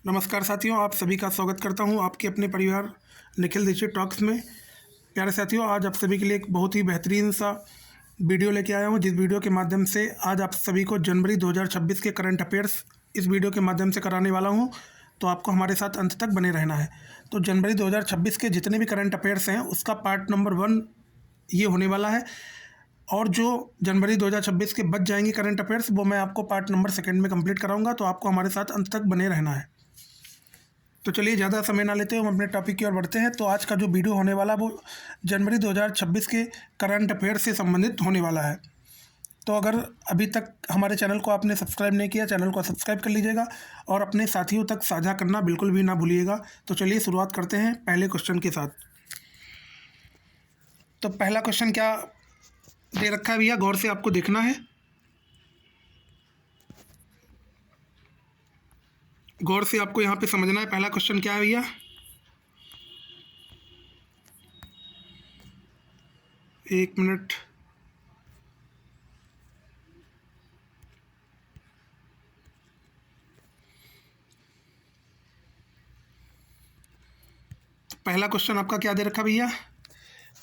नमस्कार साथियों, आप सभी का स्वागत करता हूं आपके अपने परिवार निखिल दीक्षित टॉक्स में। प्यारे साथियों, आज आप सभी के लिए एक बहुत ही बेहतरीन सा वीडियो लेके आया हूं, जिस वीडियो के माध्यम से आज आप सभी को जनवरी 2026 के करंट अफेयर्स इस वीडियो के माध्यम से कराने वाला हूं। तो आपको हमारे साथ अंत तक बने रहना है। तो जनवरी 2026 के जितने भी करंट अफेयर्स हैं उसका पार्ट नंबर 1 ये होने वाला है, और जो जनवरी 2026 के बच जाएंगे करंट अफेयर्स वो मैं आपको पार्ट नंबर 2 में कंप्लीट कराऊंगा। तो आपको हमारे साथ अंत तक बने रहना है। तो चलिए ज़्यादा समय ना लेते हुए हम अपने टॉपिक की ओर बढ़ते हैं। तो आज का जो वीडियो होने वाला वो जनवरी 2026 के करंट अफेयर से संबंधित होने वाला है। तो अगर अभी तक हमारे चैनल को आपने सब्सक्राइब नहीं किया, चैनल को सब्सक्राइब कर लीजिएगा और अपने साथियों तक साझा करना बिल्कुल भी ना भूलिएगा। तो चलिए शुरुआत करते हैं पहले क्वेश्चन के साथ। तो पहला क्वेश्चन क्या दे रखा है भैया, गौर से आपको देखना है। गौर से आपको यहाँ पे समझना है पहला क्वेश्चन क्या है भैया। एक मिनट। पहला क्वेश्चन आपका क्या दे रखा भैया।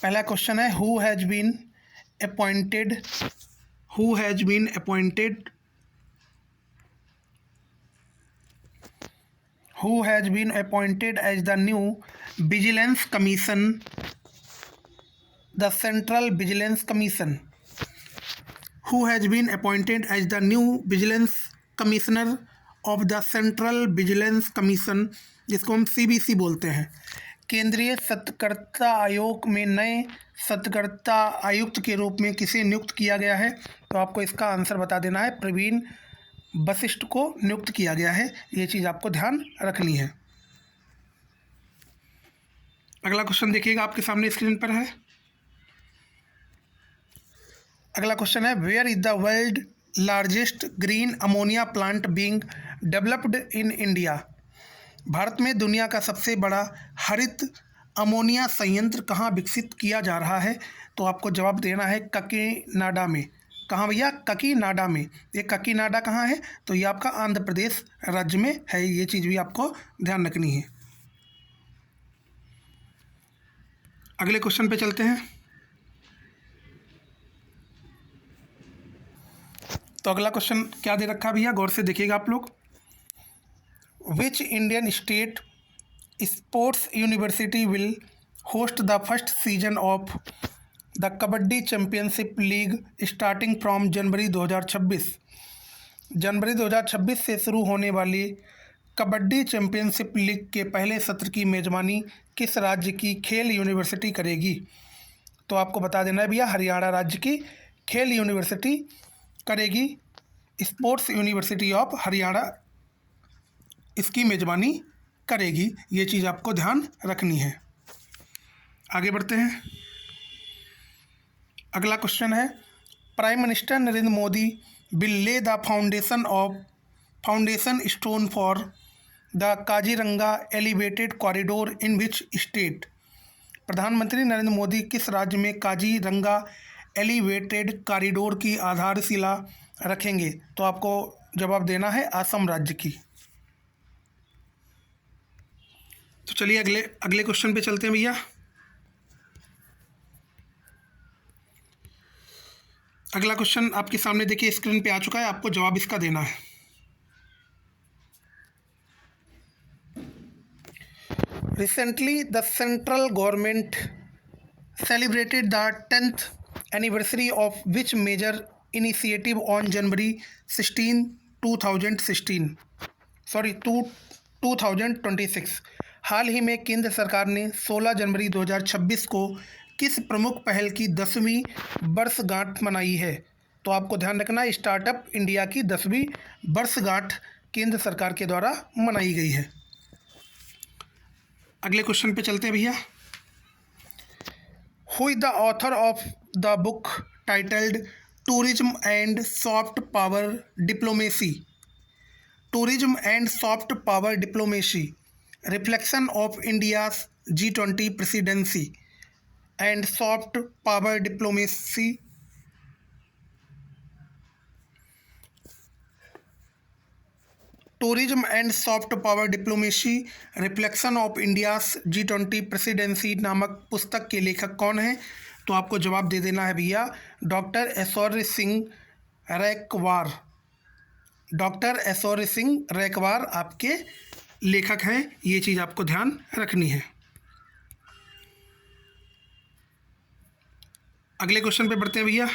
पहला क्वेश्चन है who has been appointed as the new vigilance commission, the central vigilance commission. Who has been appointed as the new vigilance commissioner of the central vigilance commission, जिसको हम CBC बोलते हैं। केंद्रीय सतर्कता आयोग में नए सतर्कता आयुक्त के रूप में किसे नियुक्त किया गया है। तो आपको इसका आंसर बता देना है। प्रवीण वशिष्ठ को नियुक्त किया गया है। ये चीज़ आपको ध्यान रखनी है। अगला क्वेश्चन देखिएगा, आपके सामने स्क्रीन पर है। अगला क्वेश्चन है where is the world largest green ammonia plant being developed in India. Bharat में दुनिया का सबसे बड़ा हरित अमोनिया संयंत्र कहाँ विकसित किया जा रहा है। तो आपको जवाब देना है काकीनाडा में। कहाँ भैया? काकीनाडा में। ये काकीनाडा कहाँ है? तो ये आपका आंध्र प्रदेश राज्य में है। ये चीज़ भी आपको ध्यान रखनी है। अगले क्वेश्चन पे चलते हैं। तो अगला क्वेश्चन क्या दे रखा है भैया, गौर से देखिएगा आप लोग। Which Indian state sports university will host the first season of the kabaddi championship league starting from January 2026। जनवरी 2026 से शुरू होने वाली कबड्डी चैंपियनशिप लीग के पहले सत्र की मेज़बानी किस राज्य की खेल यूनिवर्सिटी करेगी। तो आपको बता देना है भैया, हरियाणा राज्य की खेल यूनिवर्सिटी करेगी। स्पोर्ट्स यूनिवर्सिटी ऑफ हरियाणा इसकी मेज़बानी करेगी। ये चीज़ आपको ध्यान रखनी है। आगे बढ़ते हैं। अगला क्वेश्चन है prime minister Narendra Modi will lay the foundation stone for the Kaziranga elevated corridor in which state. प्रधानमंत्री नरेंद्र मोदी किस राज्य में काजीरंगा एलिवेटेड कॉरिडोर की आधारशिला रखेंगे। तो आपको जवाब देना है असम राज्य की। तो चलिए अगले क्वेश्चन पे चलते हैं भैया। अगला क्वेश्चन आपके सामने देखिए स्क्रीन पे आ चुका है, आपको जवाब इसका देना है। Recently the central government celebrated the 10th anniversary of which major initiative on January 2026। हाल ही में केंद्र सरकार ने 16 जनवरी 2026 को किस प्रमुख पहल की 10वीं वर्षगांठ मनाई है। तो आपको ध्यान रखना है, स्टार्टअप इंडिया की 10वीं वर्षगांठ केंद्र सरकार के द्वारा मनाई गई है। अगले क्वेश्चन पे चलते हैं भैया। Who is the author of the book titled tourism and soft power diplomacy. Tourism and soft power diplomacy, reflection of India's G20 presidency and soft power diplomacy. Tourism and soft power diplomacy reflection of India's G20 presidency नामक पुस्तक के लेखक कौन है? तो आपको जवाब दे देना है भैया, डॉक्टर ऐश्वर्य सिंह रैकवार। डॉक्टर ऐश्वर्य सिंह रैकवार आपके लेखक हैं, ये चीज़ आपको ध्यान रखनी है। अगले क्वेश्चन पे बढ़ते हैं भैया।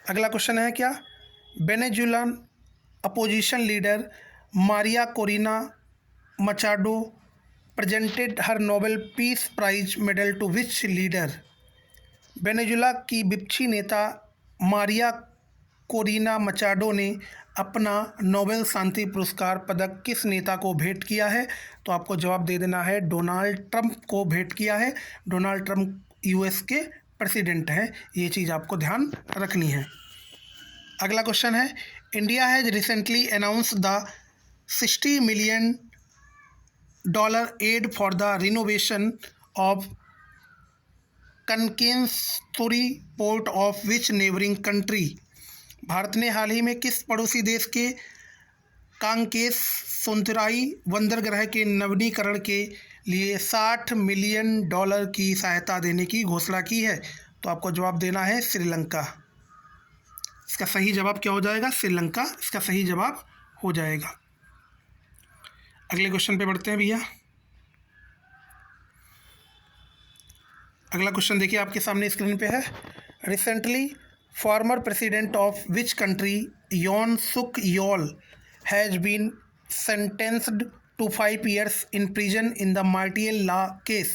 अगला क्वेश्चन है क्या, Venezuelan opposition leader Maria Corina Machado presented her Nobel peace prize medal to which leader? Venezuela की विपक्षी नेता मारिया कोरिना मचाडो ने अपना नोबेल शांति पुरस्कार पदक किस नेता को भेंट किया है? तो आपको जवाब दे देना है, डोनाल्ड ट्रंप को भेंट किया है। डोनाल्ड ट्रंप यूएस के प्रेसिडेंट हैं, ये चीज़ आपको ध्यान रखनी है। अगला क्वेश्चन है, India has recently announce the $60 million aid for the renovation of Kankesanturai port of which neighbouring country? Bharat ने हाल ही में किस पड़ोसी देश के कांकेसुतुराई बंदरगाह के नवीनीकरण के लिए $60 मिलियन की सहायता देने की घोषणा की है? तो आपको जवाब देना है श्रीलंका। इसका सही जवाब क्या हो जाएगा? श्रीलंका इसका सही जवाब हो जाएगा। अगले क्वेश्चन पे बढ़ते हैं भैया। अगला क्वेश्चन देखिए आपके सामने स्क्रीन पे है, recently former president of which country Yoon Suk Yeol has been sentenced to 5 years in prison in the martial law case?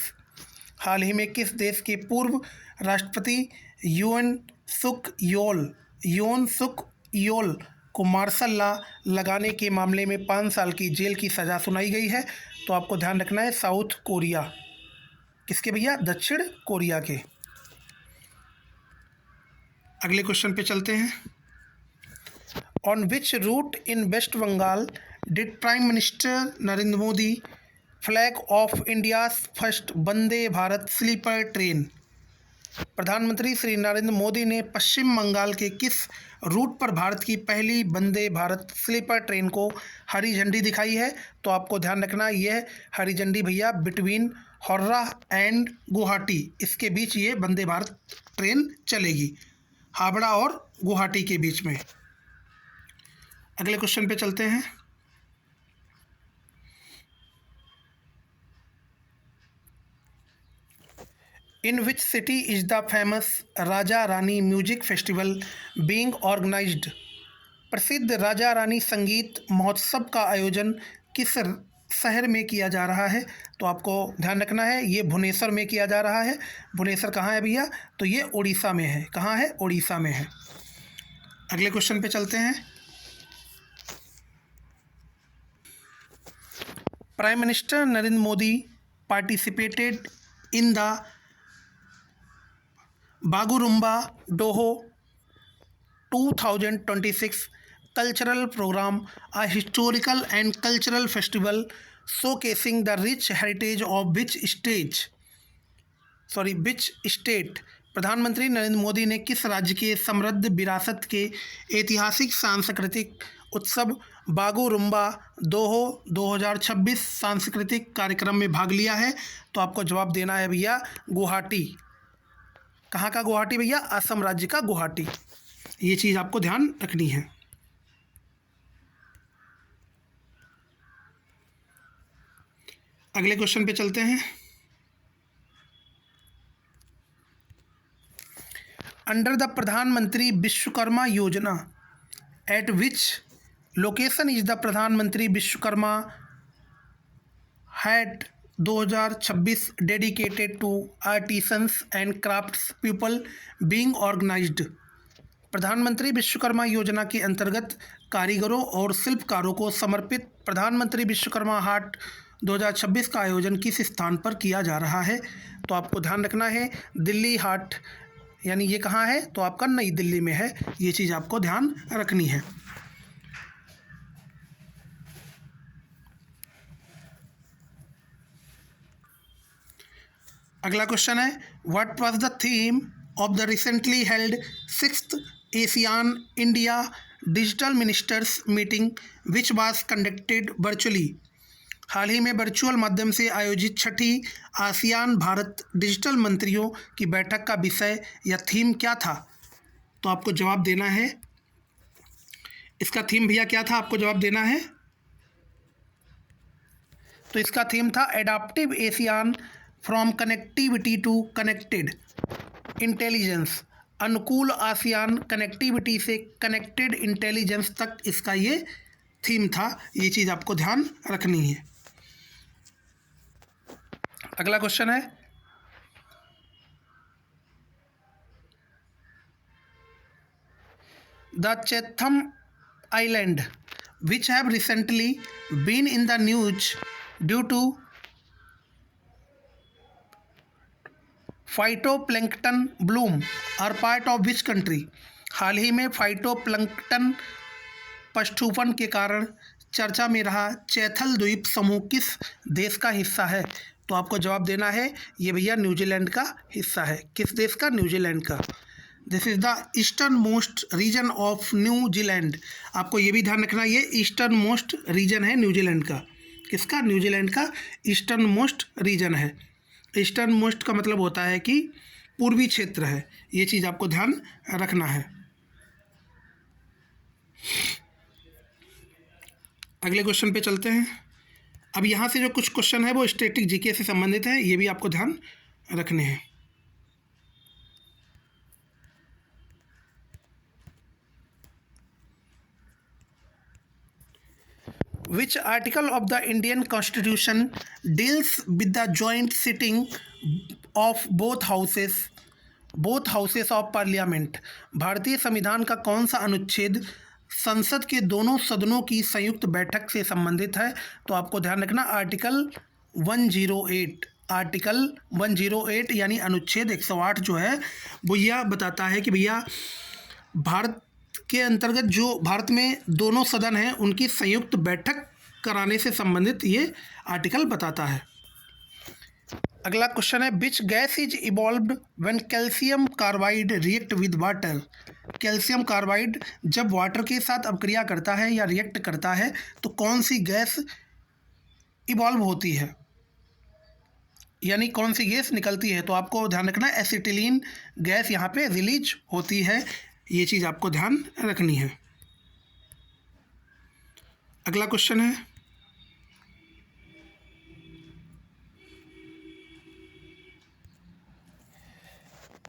हाल ही में किस देश के पूर्व राष्ट्रपति योन सुक योल को मार्शल लॉ लगाने के मामले में 5 साल की जेल की सज़ा सुनाई गई है? तो आपको ध्यान रखना है, साउथ कोरिया। किसके भैया? दक्षिण कोरिया के। अगले क्वेश्चन पे चलते हैं, on which route in West Bengal did Prime minister Narendra Modi flag off India's first Vande Bharat sleeper train? प्रधानमंत्री श्री नरेंद्र मोदी ने पश्चिम बंगाल के किस रूट पर भारत की पहली वंदे भारत स्लीपर ट्रेन को हरी झंडी दिखाई है? तो आपको ध्यान रखना, यह हरी झंडी भैया बिटवीन हावड़ा एंड गुवाहाटी, इसके बीच ये वंदे भारत ट्रेन चलेगी, हावड़ा और गुवाहाटी के बीच में। अगले क्वेश्चन पे चलते हैं, in which city is the famous Raja Rani music festival being organised? प्रसिद्ध राजा रानी संगीत महोत्सव का आयोजन किस शहर में किया जा रहा है? तो आपको ध्यान रखना है, ये भुवनेश्वर में किया जा रहा है। भुवनेश्वर कहाँ है भैया? तो ये उड़ीसा में है। कहाँ है? उड़ीसा में है। अगले क्वेश्चन पे चलते हैं, prime minister Narendra Modi participated in the Bagurumba Dwhou 2026 cultural program, a historical and cultural festival showcasing the rich heritage of which state? प्रधानमंत्री नरेंद्र मोदी ने किस राज्य के समृद्ध विरासत के ऐतिहासिक सांस्कृतिक उत्सव बागुरुम्बा दोहो 2026 सांस्कृतिक कार्यक्रम में भाग लिया है? तो आपको जवाब देना है भैया, गुवाहाटी। कहाँ का गुवाहाटी भैया? असम राज्य का गुवाहाटी। ये चीज़ आपको ध्यान रखनी है। अगले क्वेश्चन पे चलते हैं, under the Pradhanmantri Vishwakarma Yojana at which location is the Pradhanmantri Vishwakarma Haat 2026 dedicated to artisans and crafts people being organised? Pradhanmantri Vishwakarma योजना के अंतर्गत कारीगरों और शिल्पकारों को समर्पित प्रधानमंत्री विश्वकर्मा हाट 2026 का आयोजन किस स्थान पर किया जा रहा है? तो आपको ध्यान रखना है, दिल्ली हाट, यानी ये कहाँ है? तो आपका नई दिल्ली में है। ये चीज़ आपको ध्यान रखनी है। अगला क्वेश्चन है, what was the theme of the recently held 6th ASEAN India digital ministers meeting which was conducted virtually. हाल ही में वर्चुअल माध्यम से आयोजित छठी आसियान भारत डिजिटल मंत्रियों की बैठक का विषय या थीम क्या था? तो आपको जवाब देना है। इसका थीम भैया क्या था, आपको जवाब देना है। तो इसका थीम था adaptive ASEAN from connectivity to connected intelligence. अनुकूल आसियान कनेक्टिविटी से कनेक्टेड इंटेलिजेंस तक इसका ये थीम था। ये चीज़ आपको ध्यान रखनी है। अगला क्वेश्चन है, the Chatham Island which have recently been in the news due to phytoplankton bloom are part of which country. हाल ही में फाइटोप्लैंक्टन पशुधन के कारण चर्चा में रहा चैथल द्वीप समूह किस देश का हिस्सा है? तो आपको जवाब देना है, ये भैया न्यूजीलैंड का हिस्सा है। किस देश का? न्यूजीलैंड का। This is the eastern most region of New Zealand. आपको ये भी ध्यान रखना, ये ईस्टर्न मोस्ट रीजन है न्यूजीलैंड का। किसका? न्यूजीलैंड का ईस्टर्न मोस्ट रीजन है। ईस्टर्न मोस्ट का मतलब होता है कि पूर्वी क्षेत्र है। ये चीज़ आपको ध्यान रखना है। अगले क्वेश्चन पे चलते हैं। अब यहाँ से जो कुछ क्वेश्चन है वो स्टैटिक जीके से संबंधित है, ये भी आपको ध्यान रखने हैं। Which article of the Indian Constitution deals with the joint sitting of both houses of Parliament? भारतीय संविधान का कौन सा अनुच्छेद संसद के दोनों सदनों की संयुक्त बैठक से संबंधित है? तो आपको ध्यान रखना आर्टिकल 108। आर्टिकल 108 यानी अनुच्छेद 108 जो है वो यह बताता है कि भैया भारत के अंतर्गत जो भारत में दोनों सदन हैं उनकी संयुक्त बैठक कराने से संबंधित ये आर्टिकल बताता है। अगला क्वेश्चन है, which gas is evolved when calcium carbide react with water. Calcium carbide जब वाटर के साथ अपक्रिया करता है या रिएक्ट करता है तो कौन सी गैस इवॉल्व होती है, यानी कौन सी गैस निकलती है? तो आपको ध्यान रखना एसिटिलीन गैस यहाँ पे रिलीज होती है। ये चीज़ आपको ध्यान रखनी है। अगला क्वेश्चन है,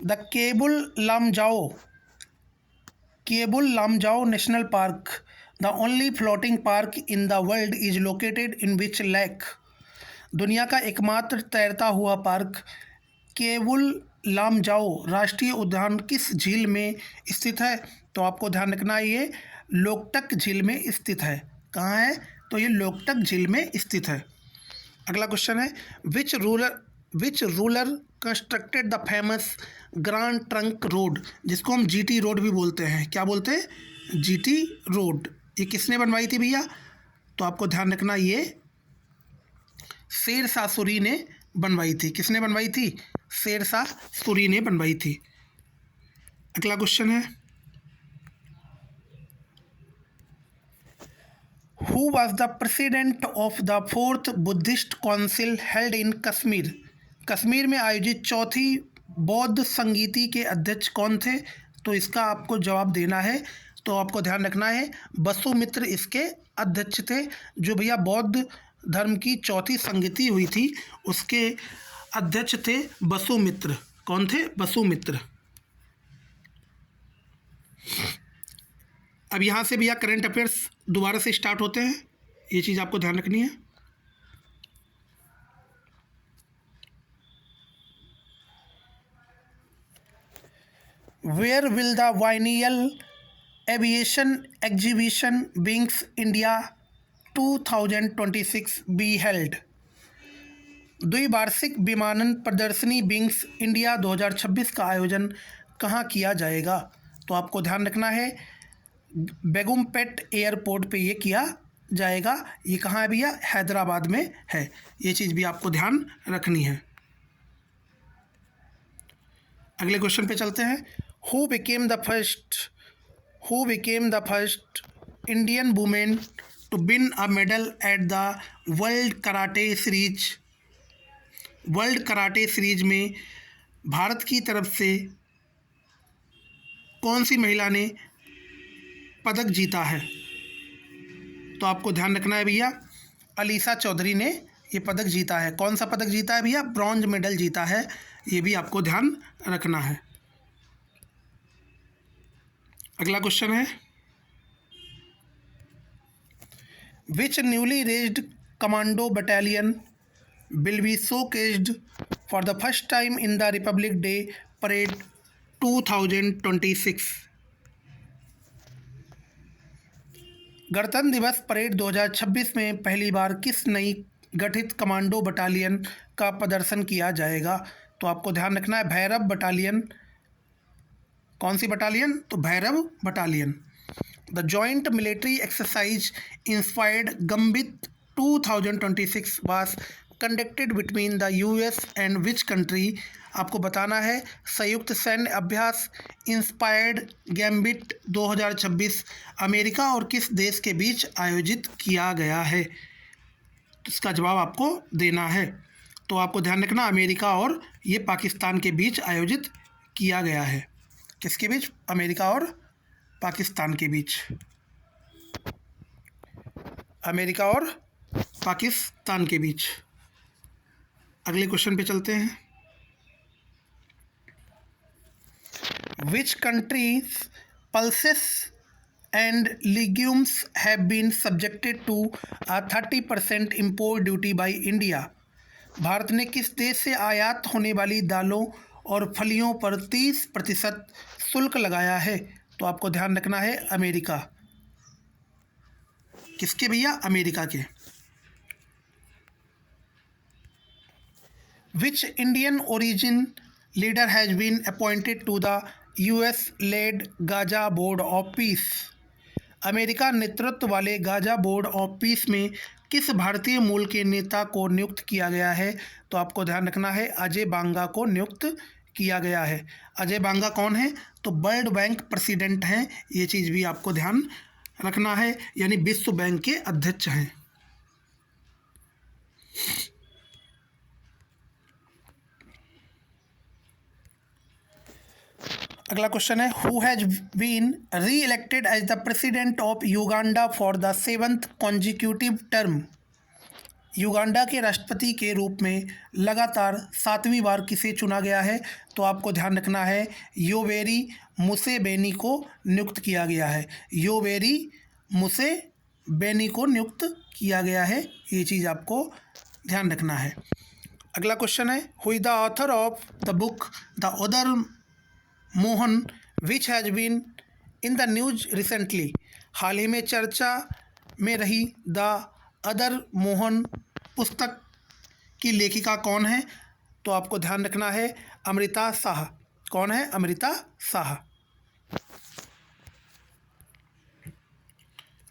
the Keibul Lamjao national park, the only floating park in the world, is located in which lake. दुनिया का एकमात्र तैरता हुआ पार्क केबुल लामजाओ राष्ट्रीय उद्यान किस झील में स्थित है? तो आपको ध्यान रखना ये लोकटक झील में स्थित है। कहाँ है? तो ये लोकटक झील में स्थित है। अगला क्वेश्चन है, which ruler constructed the famous grand trunk road, जिसको हम जीटी रोड भी बोलते हैं। क्या बोलते हैं? GT road. ये किसने बनवाई थी भैया? तो आपको ध्यान रखना ये शेरशाह सूरी ने बनवाई थी। किसने बनवाई थी? शेरशाह सूरी ने बनवाई थी। अगला क्वेश्चन है, who was the president of the 4th Buddhist council held in Kashmir. Kashmir में आयोजित चौथी बौद्ध संगीति के अध्यक्ष कौन थे? तो इसका आपको जवाब देना है। तो आपको ध्यान रखना है बसुमित्र इसके अध्यक्ष थे। जो भैया बौद्ध धर्म की चौथी संगीति हुई थी उसके अध्यक्ष थे बसुमित्र। कौन थे? बसुमित्र। अब यहाँ से भैया करंट अफेयर्स दोबारा से स्टार्ट होते हैं, ये चीज़ आपको ध्यान रखनी है। Where will the biennial aviation exhibition Wings India 2026 be held. द्विवार्षिक विमानन प्रदर्शनी विंग्स इंडिया 2026 का आयोजन कहाँ किया जाएगा? तो आपको ध्यान रखना है बेगमपेट एयरपोर्ट पे ये किया जाएगा। ये कहाँ है भैया? हैदराबाद में है। ये चीज़ भी आपको ध्यान रखनी है। अगले क्वेश्चन पे चलते हैं, who became the first who became the first Indian women to win a medal at the world karate series. World karate series में भारत की तरफ से कौन सी महिला ने पदक जीता है? तो आपको ध्यान रखना है भैया, अलीसा चौधरी ने ये पदक जीता है। कौन सा पदक जीता है भैया? ब्रॉन्ज मेडल जीता है। ये भी आपको ध्यान रखना है। अगला क्वेश्चन है, which newly raised commando battalion will be showcased for the first time in the Republic Day Parade 2026। गणतंत्र दिवस परेड 2026 में पहली बार किस नई गठित कमांडो बटालियन का प्रदर्शन किया जाएगा? तो आपको ध्यान रखना है, भैरव बटालियन। कौन सी बटालियन? तो Bhairav battalion. The joint military exercise inspired gambit 2026 was conducted between the US and which country? आपको बताना है, संयुक्त सैन्य अभ्यास इंस्पायर्ड गैम्बिट 2026 अमेरिका और किस देश के बीच आयोजित किया गया है? इसका जवाब आपको देना है। तो आपको ध्यान रखना, अमेरिका और ये पाकिस्तान के बीच आयोजित किया गया है। किसके बीच? अमेरिका और पाकिस्तान के बीच। अमेरिका और पाकिस्तान के बीच। अगले क्वेश्चन पे चलते हैं, which countries pulses and legumes have been subjected to a 30% import duty by India? Bharat ने किस देश से आयात होने वाली दालों और फलियों पर 30% शुल्क लगाया है? तो आपको ध्यान रखना है, अमेरिका। किसके भैया? अमेरिका के। Which Indian origin leader has been appointed to the US led Gaza board of peace? America नेतृत्व वाले गाजा बोर्ड ऑफ पीस में किस भारतीय मूल के नेता को नियुक्त किया गया है? तो आपको ध्यान रखना है, अजय बांगा को नियुक्त किया गया है। अजय बांगा कौन है? तो वर्ल्ड बैंक प्रेसिडेंट हैं। ये चीज़ भी आपको ध्यान रखना है, यानी विश्व बैंक के अध्यक्ष हैं। अगला क्वेश्चन है, who has been reelected as the president of Uganda for the 7th consecutive term? Uganda के राष्ट्रपति के रूप में लगातार 7वीं बार किसे चुना गया है? तो आपको ध्यान रखना है, योवेरी मुसेवेनी को नियुक्त किया गया है। योवेरी मुसेवेनी को नियुक्त किया गया है। ये चीज़ आपको ध्यान रखना है। अगला क्वेश्चन है, who is the author of the book the other Mohan which has been in the news recently? हाल ही में चर्चा में रही द अदर मोहन पुस्तक की लेखिका कौन है? तो आपको ध्यान रखना है, अमृता शाह। कौन है? अमृता शाह।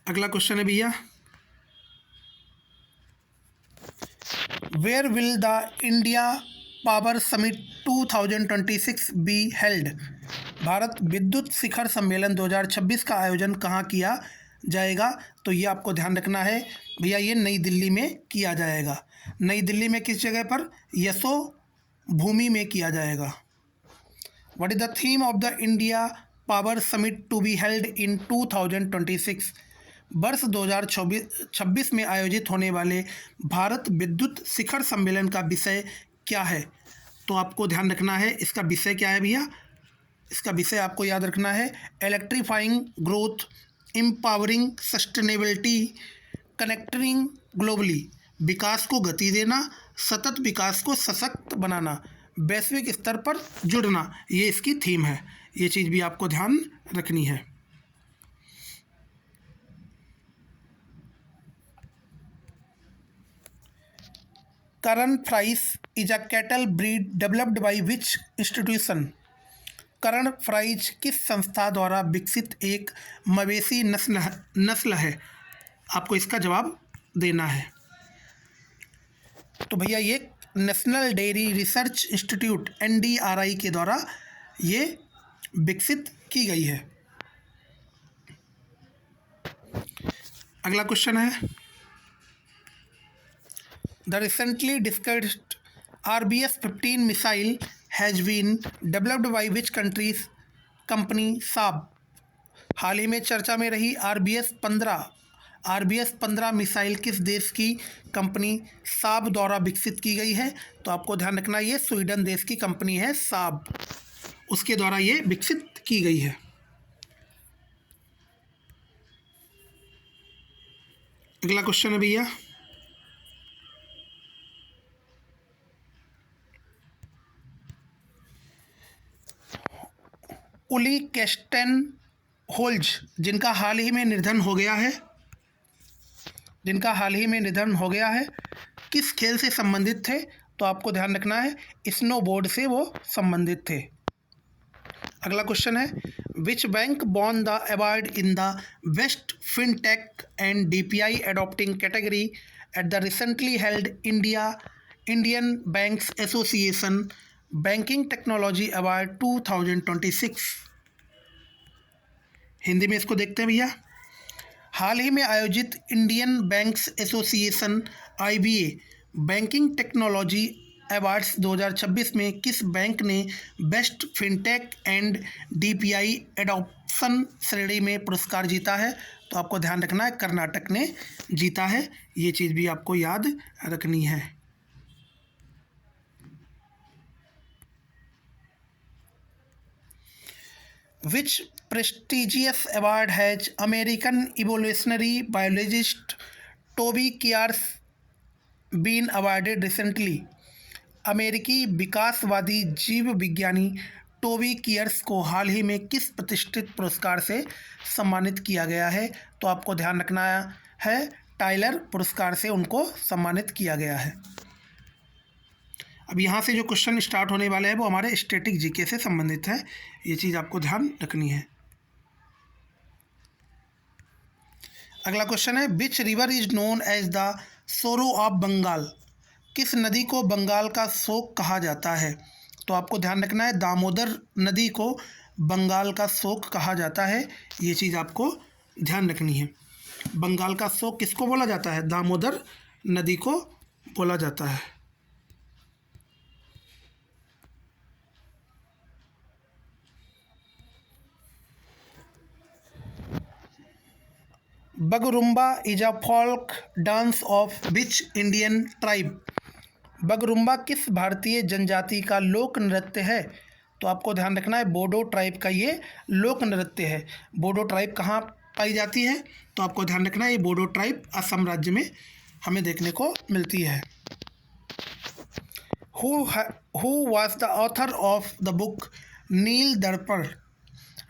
अगला क्वेश्चन है भैया, where will the India power summit 2026 be held? Bharat विद्युत शिखर सम्मेलन 2026 का आयोजन कहाँ किया जाएगा? तो ये आपको ध्यान रखना है भैया, ये नई दिल्ली में किया जाएगा। नई दिल्ली में किस जगह पर? यशो भूमि में किया जाएगा। What is the theme of the India power summit to be held in 2026? वर्ष 2026 में आयोजित होने वाले भारत विद्युत शिखर सम्मेलन का विषय क्या है? तो आपको ध्यान रखना है, इसका विषय क्या है भैया? इसका विषय आपको याद रखना है, electrifying growth, empowering sustainability, connecting globally. विकास को गति देना, सतत विकास को सशक्त बनाना, वैश्विक स्तर पर जुड़ना, ये इसकी थीम है। ये चीज़ भी आपको ध्यान रखनी है। Karan Fries is a cattle breed developed by which institution? Karan Fries किस संस्था द्वारा विकसित एक मवेशी नस्ल है? आपको इसका जवाब देना है। तो भैया ये national dairy research institute NDRI के द्वारा ये विकसित की गई है। अगला क्वेश्चन है, the recently discussed RBS-15 missile has been developed by which country's company Saab. हाल ही में चर्चा में रही RBS-15 मिसाइल किस देश की कंपनी साब द्वारा विकसित की गई है? तो आपको ध्यान रखना, ये स्वीडन देश की कंपनी है साब, उसके द्वारा ये विकसित की गई है। अगला क्वेश्चन है भैया, उली कैस्टेनहोल्ज जिनका हाल ही में निधन हो गया है, किस खेल से संबंधित थे? तो आपको ध्यान रखना है, स्नोबोर्ड से वो संबंधित थे। अगला क्वेश्चन है, which bank won the award in the best fintech and DPI adopting category at the recently held Indian banks association banking technology award 2026। Hindi में इसको देखते हैं भैया। हाल ही में आयोजित Indian banks association IBA banking technology awards 2026 में किस बैंक ने best fintech and DPI adoption श्रेणी में पुरस्कार जीता है? तो आपको ध्यान रखना है, कर्नाटक ने जीता है। ये चीज़ भी आपको याद रखनी है। Which prestigious award has American evolutionary biologist Toby Kears been awarded recently? अमेरिकी विकासवादी जीव विज्ञानी टोबी कियर्स को हाल ही में किस प्रतिष्ठित पुरस्कार से सम्मानित किया गया है? तो आपको ध्यान रखना है, टाइलर पुरस्कार से उनको सम्मानित किया गया है। अब यहाँ से जो क्वेश्चन स्टार्ट होने वाले हैं वो हमारे स्टैटिक जीके से संबंधित है, ये चीज़ आपको ध्यान रखनी है। अगला क्वेश्चन है, which river is known as the sorrow of Bengal. किस नदी को बंगाल का शोक कहा जाता है? तो आपको ध्यान रखना है, दामोदर नदी को बंगाल का शोक कहा जाता है। ये चीज़ आपको ध्यान रखनी है। बंगाल का शोक किसको बोला जाता है? दामोदर नदी को बोला जाता है। Bagurumba is a folk dance of which Indian tribe. Bagurumba किस भारतीय जनजाति का लोक नृत्य है? तो आपको ध्यान रखना है, बोडो ट्राइब का ये लोक नृत्य है। बोडो ट्राइब कहाँ पाई जाती है? तो आपको ध्यान रखना है, ये बोडो ट्राइब असम राज्य में हमें देखने को मिलती है। Who was the author of the book Neel Darpan.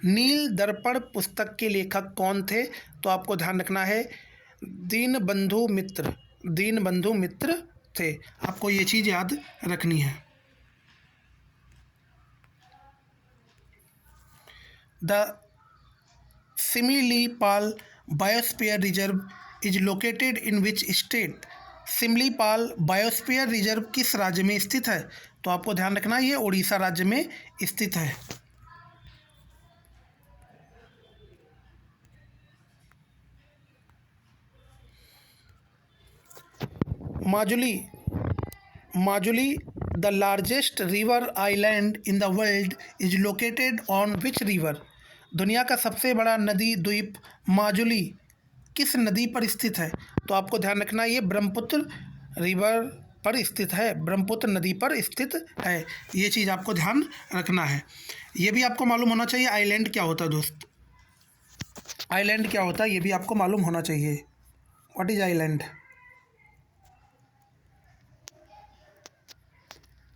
Neel दर्पण पुस्तक के लेखक कौन थे? तो आपको ध्यान रखना है, दीनबंधु मित्र थे। आपको ये चीज़ याद रखनी है। The Similipal biosphere reserve is located in which state. Similipal biosphere reserve किस राज्य में स्थित है? तो आपको ध्यान रखना, ये उड़ीसा राज्य में स्थित है। Majuli the largest river island in the world is located on which river. दुनिया का सबसे बड़ा नदी द्वीप माजुली किस नदी पर स्थित है? तो आपको ध्यान रखना, ये ब्रह्मपुत्र रिवर पर स्थित है, ब्रह्मपुत्र नदी पर स्थित है। ये चीज़ आपको ध्यान रखना है। ये भी आपको मालूम होना चाहिए आइलैंड क्या होता है दोस्त। आइलैंड क्या होता है ये भी आपको मालूम होना चाहिए। What is island?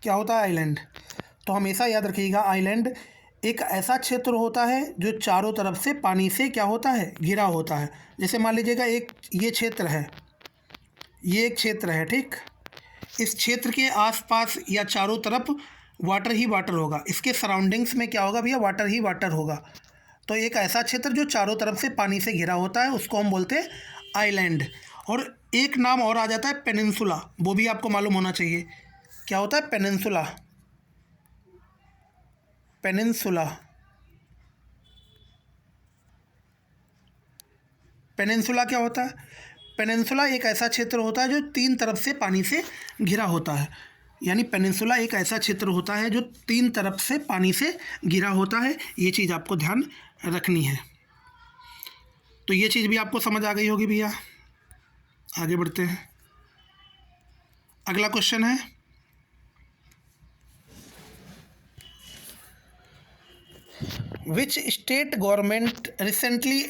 क्या होता है आइलैंड? तो हमेशा याद रखिएगा, आइलैंड एक ऐसा क्षेत्र होता है जो चारों तरफ से पानी से क्या होता है? घिरा होता है। जैसे मान लीजिएगा एक ये क्षेत्र है, ये एक क्षेत्र है, ठीक। इस क्षेत्र के आसपास या चारों तरफ वाटर ही वाटर होगा, इसके सराउंडिंग्स में क्या होगा भैया? वाटर ही वाटर होगा। तो एक ऐसा क्षेत्र जो चारों तरफ से पानी से घिरा होता है उसको हम बोलते हैं आइलैंड। और एक नाम और आ जाता है पेनिनसुला, वो भी आपको मालूम होना चाहिए। क्या होता है? पेनिनसुला। पेनिनसुला पेनिनसुला क्या होता है? पेनिनसुला एक ऐसा क्षेत्र होता है जो 3 तरफ से पानी से घिरा होता है। यानी पेनिनसुला एक ऐसा क्षेत्र होता है जो 3 तरफ से पानी से घिरा होता है। ये चीज़ आपको ध्यान रखनी है। तो ये चीज़ भी आपको समझ आ गई होगी भैया। आगे बढ़ते हैं। अगला क्वेश्चन है, which state government recently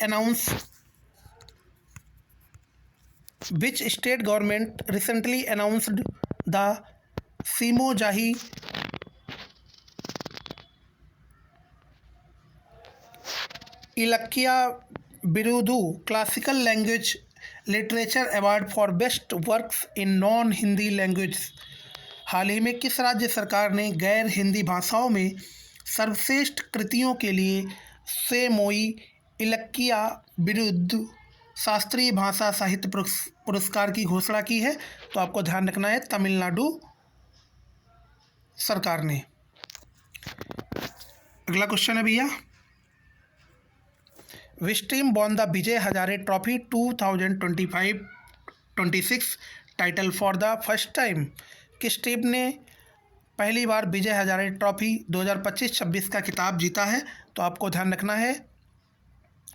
announced the Simojahi Ilakkiya Birudu Classical Language Literature Award for Best Works in Non-Hindi Languages? हाल ही में किस राज्य सरकार ने गैर हिंदी भाषाओं में सर्वश्रेष्ठ कृतियों के लिए सेमोई इलक्किया बिरुद शास्त्रीय भाषा साहित्य पुरस्कार की घोषणा की है? तो आपको ध्यान रखना है, तमिलनाडु सरकार ने। अगला क्वेश्चन है भैया, which team won the Vijay Hazare trophy 2025-26 title for the first time? किस टीम ने पहली बार विजय हजारे ट्रॉफी 2025-26 का खिताब जीता है? तो आपको ध्यान रखना है,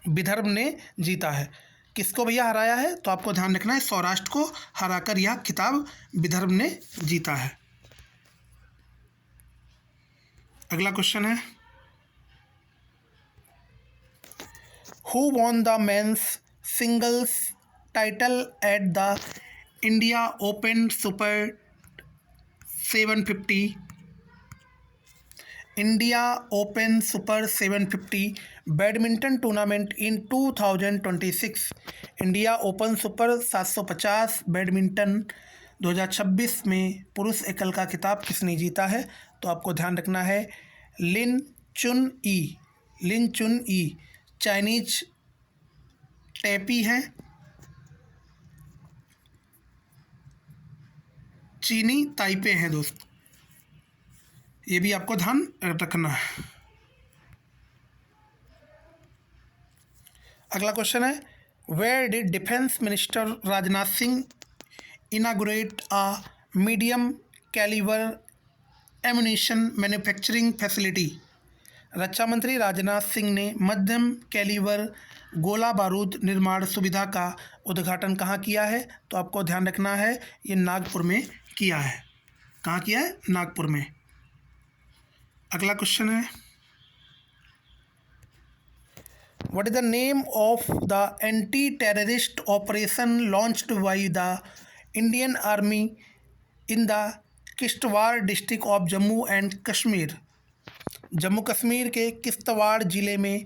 विदर्भ ने जीता है। किसको भैया हराया है? तो आपको ध्यान रखना है, सौराष्ट्र को हराकर यह खिताब विदर्भ ने जीता है। अगला क्वेश्चन है, who won the men's singles title at the India open super 750 India open super 750 badminton tournament in 2026? India open super 750 badminton 2026 में पुरुष एकल का खिताब किसने जीता है? तो आपको ध्यान रखना है, लिन चुन ई चाइनीज टैपी है, चीनी ताइपे हैं दोस्त। ये भी आपको ध्यान रखना है। अगला क्वेश्चन है, where did defence minister Rajnath Singh inaugurate a medium calibre ammunition manufacturing facility? रक्षा मंत्री राजनाथ सिंह ने मध्यम कैलिबर गोला बारूद निर्माण सुविधा का उद्घाटन कहाँ किया है? तो आपको ध्यान रखना है, ये नागपुर में किया है। कहाँ किया है? नागपुर में। अगला क्वेश्चन है, what is the name of the anti terrorist operation launched by the Indian army in the Kishtwar district of Jammu and Kashmir? Jammu Kashmir के किश्तवाड़ जिले में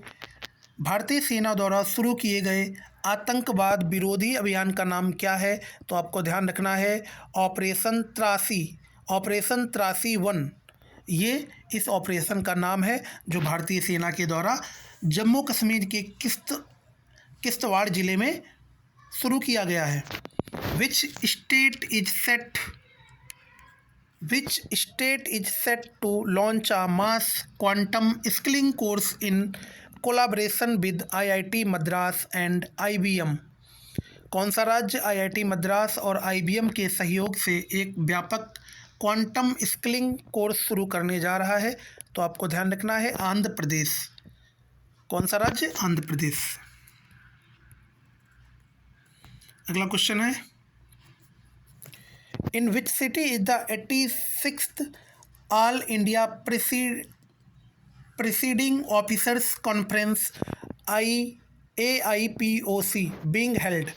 भारतीय सेना द्वारा शुरू किए गए आतंकवाद विरोधी अभियान का नाम क्या है? तो आपको ध्यान रखना है, ऑपरेशन त्रासी 1 ये इस ऑपरेशन का नाम है जो भारतीय सेना के द्वारा जम्मू कश्मीर के किश्तवाड़ जिले में शुरू किया गया है। Which state is set to launch a mass quantum skilling course in collaboration with IIT Madras and IBM? कौन सा राज्य IIT मद्रास और IBM के सहयोग से एक व्यापक क्वांटम स्किलिंग कोर्स शुरू करने जा रहा है? तो आपको ध्यान रखना है, आंध्र प्रदेश। कौन सा राज्य? आंध्र प्रदेश। अगला क्वेश्चन है, in which city is the 86th All India presiding officers conference AIPOC being held?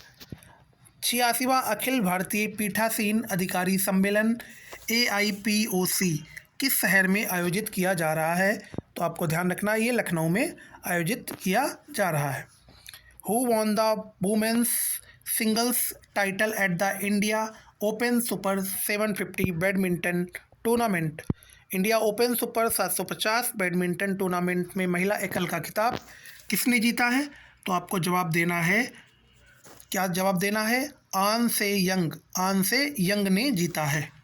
86वां अखिल भारतीय पीठासीन अधिकारी सम्मेलन AIPOC किस शहर में आयोजित किया जा रहा है? तो आपको ध्यान रखना है, ये लखनऊ में आयोजित किया जा रहा है। Who won the women's singles title at the India open super 750 badminton tournament? India open super 750 badminton tournament में महिला एकल का खिताब किसने जीता है? तो आपको जवाब देना है, क्या जवाब देना है? आन से यंग ने जीता है।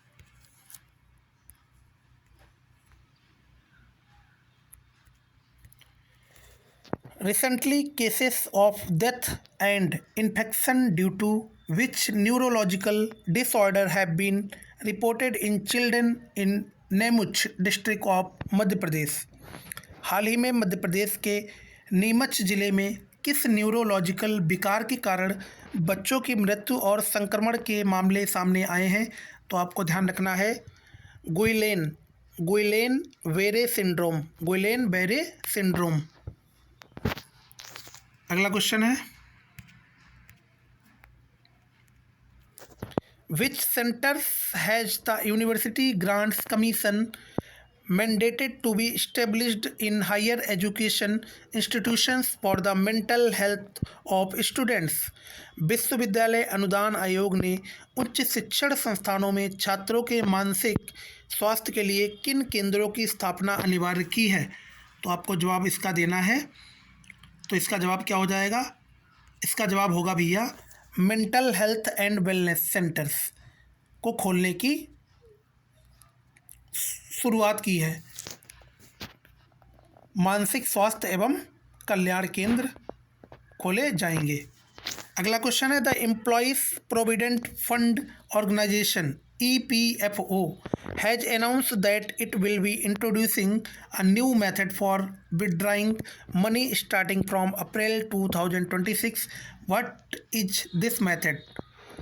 Recently, cases of death and infection due to which neurological disorder have been reported in children in Nemuch district of Madhya Pradesh. हाल ही में मध्य प्रदेश के नीमच जिले में किस न्यूरोलॉजिकल विकार के कारण बच्चों की मृत्यु और संक्रमण के मामले सामने आए हैं? तो आपको ध्यान रखना है गुइलेन वेरे सिंड्रोम। अगला क्वेश्चन है, which centres has the University Grants Commission mandated to be established in higher education institutions for the mental health of students? विश्वविद्यालय अनुदान आयोग ने उच्च शिक्षण संस्थानों में छात्रों के मानसिक स्वास्थ्य के लिए किन केंद्रों की स्थापना अनिवार्य की है? तो आपको जवाब इसका देना है। तो इसका जवाब क्या हो जाएगा? इसका जवाब होगा भैया mental health and wellness centres को खोलने की शुरुआत की है। मानसिक स्वास्थ्य एवं कल्याण केंद्र खोले जाएंगे। अगला क्वेश्चन है, the employees provident fund organisation EPFO has announced that it will be introducing a new method for withdrawing money starting from April 2026. What is this method?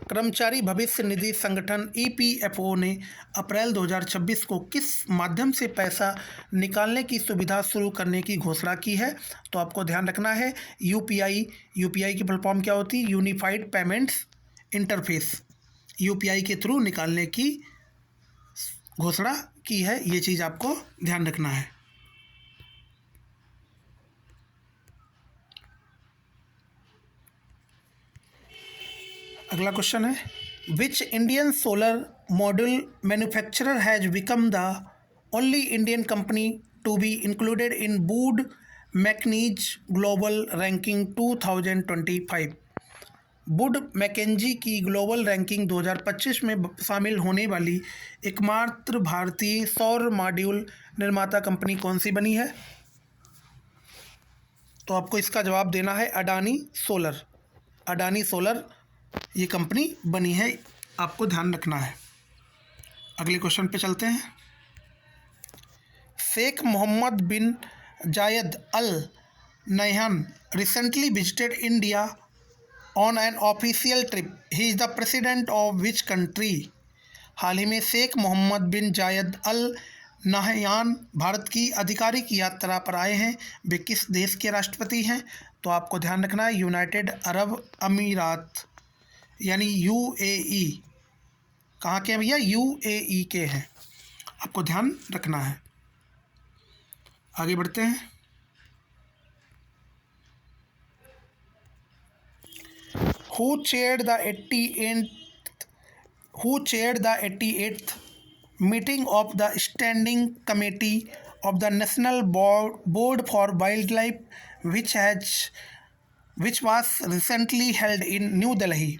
कर्मचारी भविष्य निधि संगठन EPFO ने अप्रैल 2026 को किस माध्यम से पैसा निकालने की सुविधा शुरू करने की घोषणा की है? तो आपको ध्यान रखना है UPI की फुल फॉर्म क्या होती है? Unified payments interface. UPI के थ्रू निकालने की घोषणा की है, ये चीज़ आपको ध्यान रखना है। अगला क्वेश्चन है, which Indian solar module manufacturer has become the only Indian company to be included in Wood Mackenzie global ranking 2025? Wood Mackenzie की ग्लोबल रैंकिंग 2025 में शामिल होने वाली एकमात्र भारतीय सौर मॉड्यूल निर्माता कंपनी कौन सी बनी है? तो आपको इसका जवाब देना है अडानी सोलर ये कंपनी बनी है, आपको ध्यान रखना है। अगले क्वेश्चन पे चलते हैं। Sheikh Mohammed bin Zayed Al Nahyan recently visited India on an official trip. He is the president of which country? हाल ही में Sheikh Mohammed bin Zayed Al Nahyan Bharat की आधिकारिक यात्रा पर आए हैं। वे किस देश के राष्ट्रपति हैं? तो आपको ध्यान रखना है यूनाइटेड अरब अमीरात यानी UAE। कहाँ के हैं भैया? UAE के हैं, आपको ध्यान रखना है। आगे बढ़ते हैं। Who chaired the 88th meeting of the Standing Committee of the National Board for Wildlife, which was recently held in New Delhi?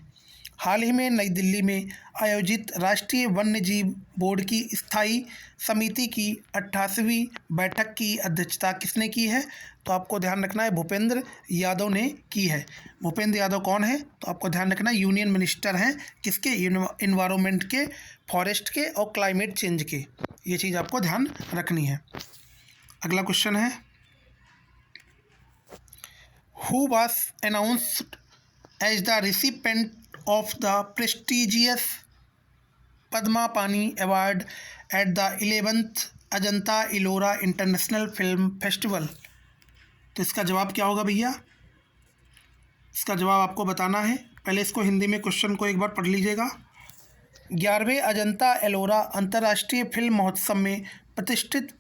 हाल ही में नई दिल्ली में आयोजित राष्ट्रीय वन्यजीव बोर्ड की स्थायी समिति की 88वीं बैठक की अध्यक्षता किसने की है? तो आपको ध्यान रखना है भूपेंद्र यादव ने की है। भूपेंद्र यादव कौन है? तो आपको ध्यान रखना है यूनियन मिनिस्टर हैं किसके? इन्वायरमेंट के, फॉरेस्ट के और क्लाइमेट चेंज के। ये चीज़ आपको ध्यान रखनी है। अगला क्वेश्चन है, who was announced as the recipient of the prestigious Padma Pani Award at the 11th Ajanta Ellora international film festival? तो इसका जवाब क्या होगा भैया? इसका जवाब आपको बताना है। पहले इसको हिंदी में क्वेश्चन को एक बार पढ़ लीजिएगा। 11वें अजंता एलोरा अंतर्राष्ट्रीय फिल्म महोत्सव में प्रतिष्ठित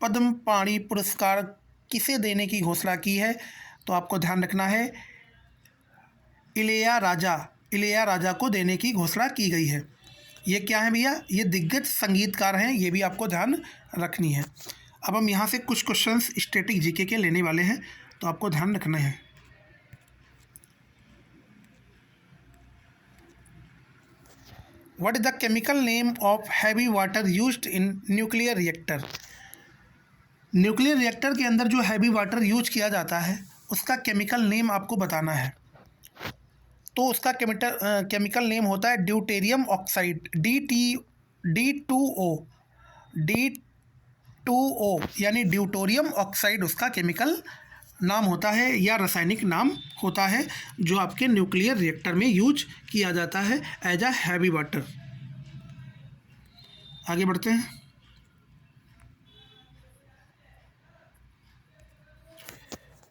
पद्म पाणी पुरस्कार किसे देने की घोषणा की है? तो आपको ध्यान रखना है इलैयाराजा को देने की घोषणा की गई है। ये क्या है भैया? ये दिग्गज संगीतकार हैं, ये भी आपको ध्यान रखनी है। अब हम यहाँ से कुछ क्वेश्चंस स्टैटिक जीके के लेने वाले हैं, तो आपको ध्यान रखना है। What is the chemical name of heavy water used in nuclear reactor? Nuclear reactor के अंदर जो हैवी वाटर यूज किया जाता है उसका केमिकल नेम आपको बताना है। तो उसका केमिकल नेम होता है ड्यूटेरियम ऑक्साइड, D2O यानी ड्यूटोरियम ऑक्साइड उसका केमिकल नाम होता है या रासायनिक नाम होता है, जो आपके न्यूक्लियर रिएक्टर में यूज किया जाता है एज अ हैवी वाटर। आगे बढ़ते हैं।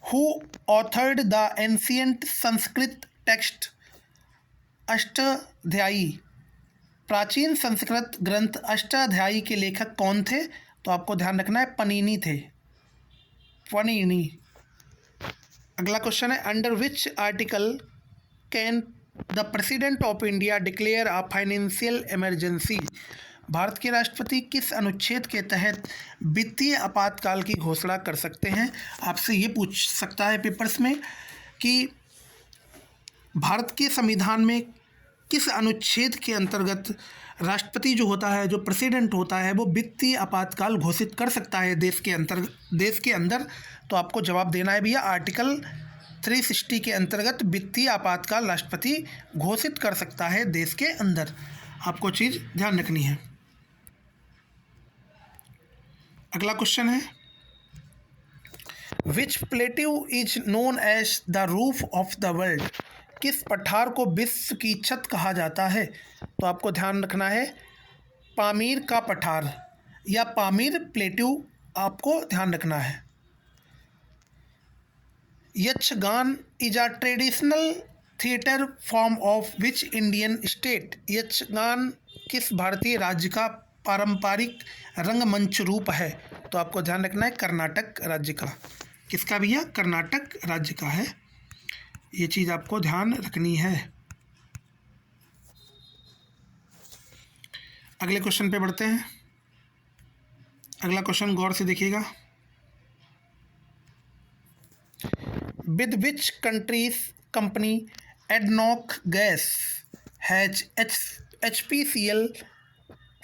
Who authored the ancient Sanskrit text Ashtadhyayi? प्राचीन संस्कृत ग्रंथ अष्टाध्यायी के लेखक कौन थे? तो आपको ध्यान रखना है पनीनी थे, पनीनी। अगला क्वेश्चन है, under which article can the president of India declare a financial emergency? Bharat के राष्ट्रपति किस अनुच्छेद के तहत वित्तीय आपातकाल की घोषणा कर सकते हैं? आपसे ये पूछ सकता है पेपर्स में कि भारत के संविधान में किस अनुच्छेद के अंतर्गत राष्ट्रपति जो होता है, जो प्रेसिडेंट होता है, वो वित्तीय आपातकाल घोषित कर सकता है देश के अंदर? तो आपको जवाब देना है भैया, आर्टिकल 360 के अंतर्गत वित्तीय आपातकाल राष्ट्रपति घोषित कर सकता है देश के अंदर। आपको चीज़ ध्यान रखनी है। अगला क्वेश्चन है, which plateau is known as the roof of the world? किस पठार को विश्व की छत कहा जाता है? तो आपको ध्यान रखना है पामीर का पठार या पामीर प्लेट्यू, आपको ध्यान रखना है। Yakshagana is a traditional theatre form of which Indian state? Yakshagana किस भारतीय राज्य का पारंपरिक रंगमंच रूप है? तो आपको ध्यान रखना है कर्नाटक राज्य का। किसका भैया? कर्नाटक राज्य का है। ये चीज़ आपको ध्यान रखनी है। अगले क्वेश्चन पे बढ़ते हैं। अगला क्वेश्चन गौर से देखिएगा। With which country's company ADNOC gas has HPCL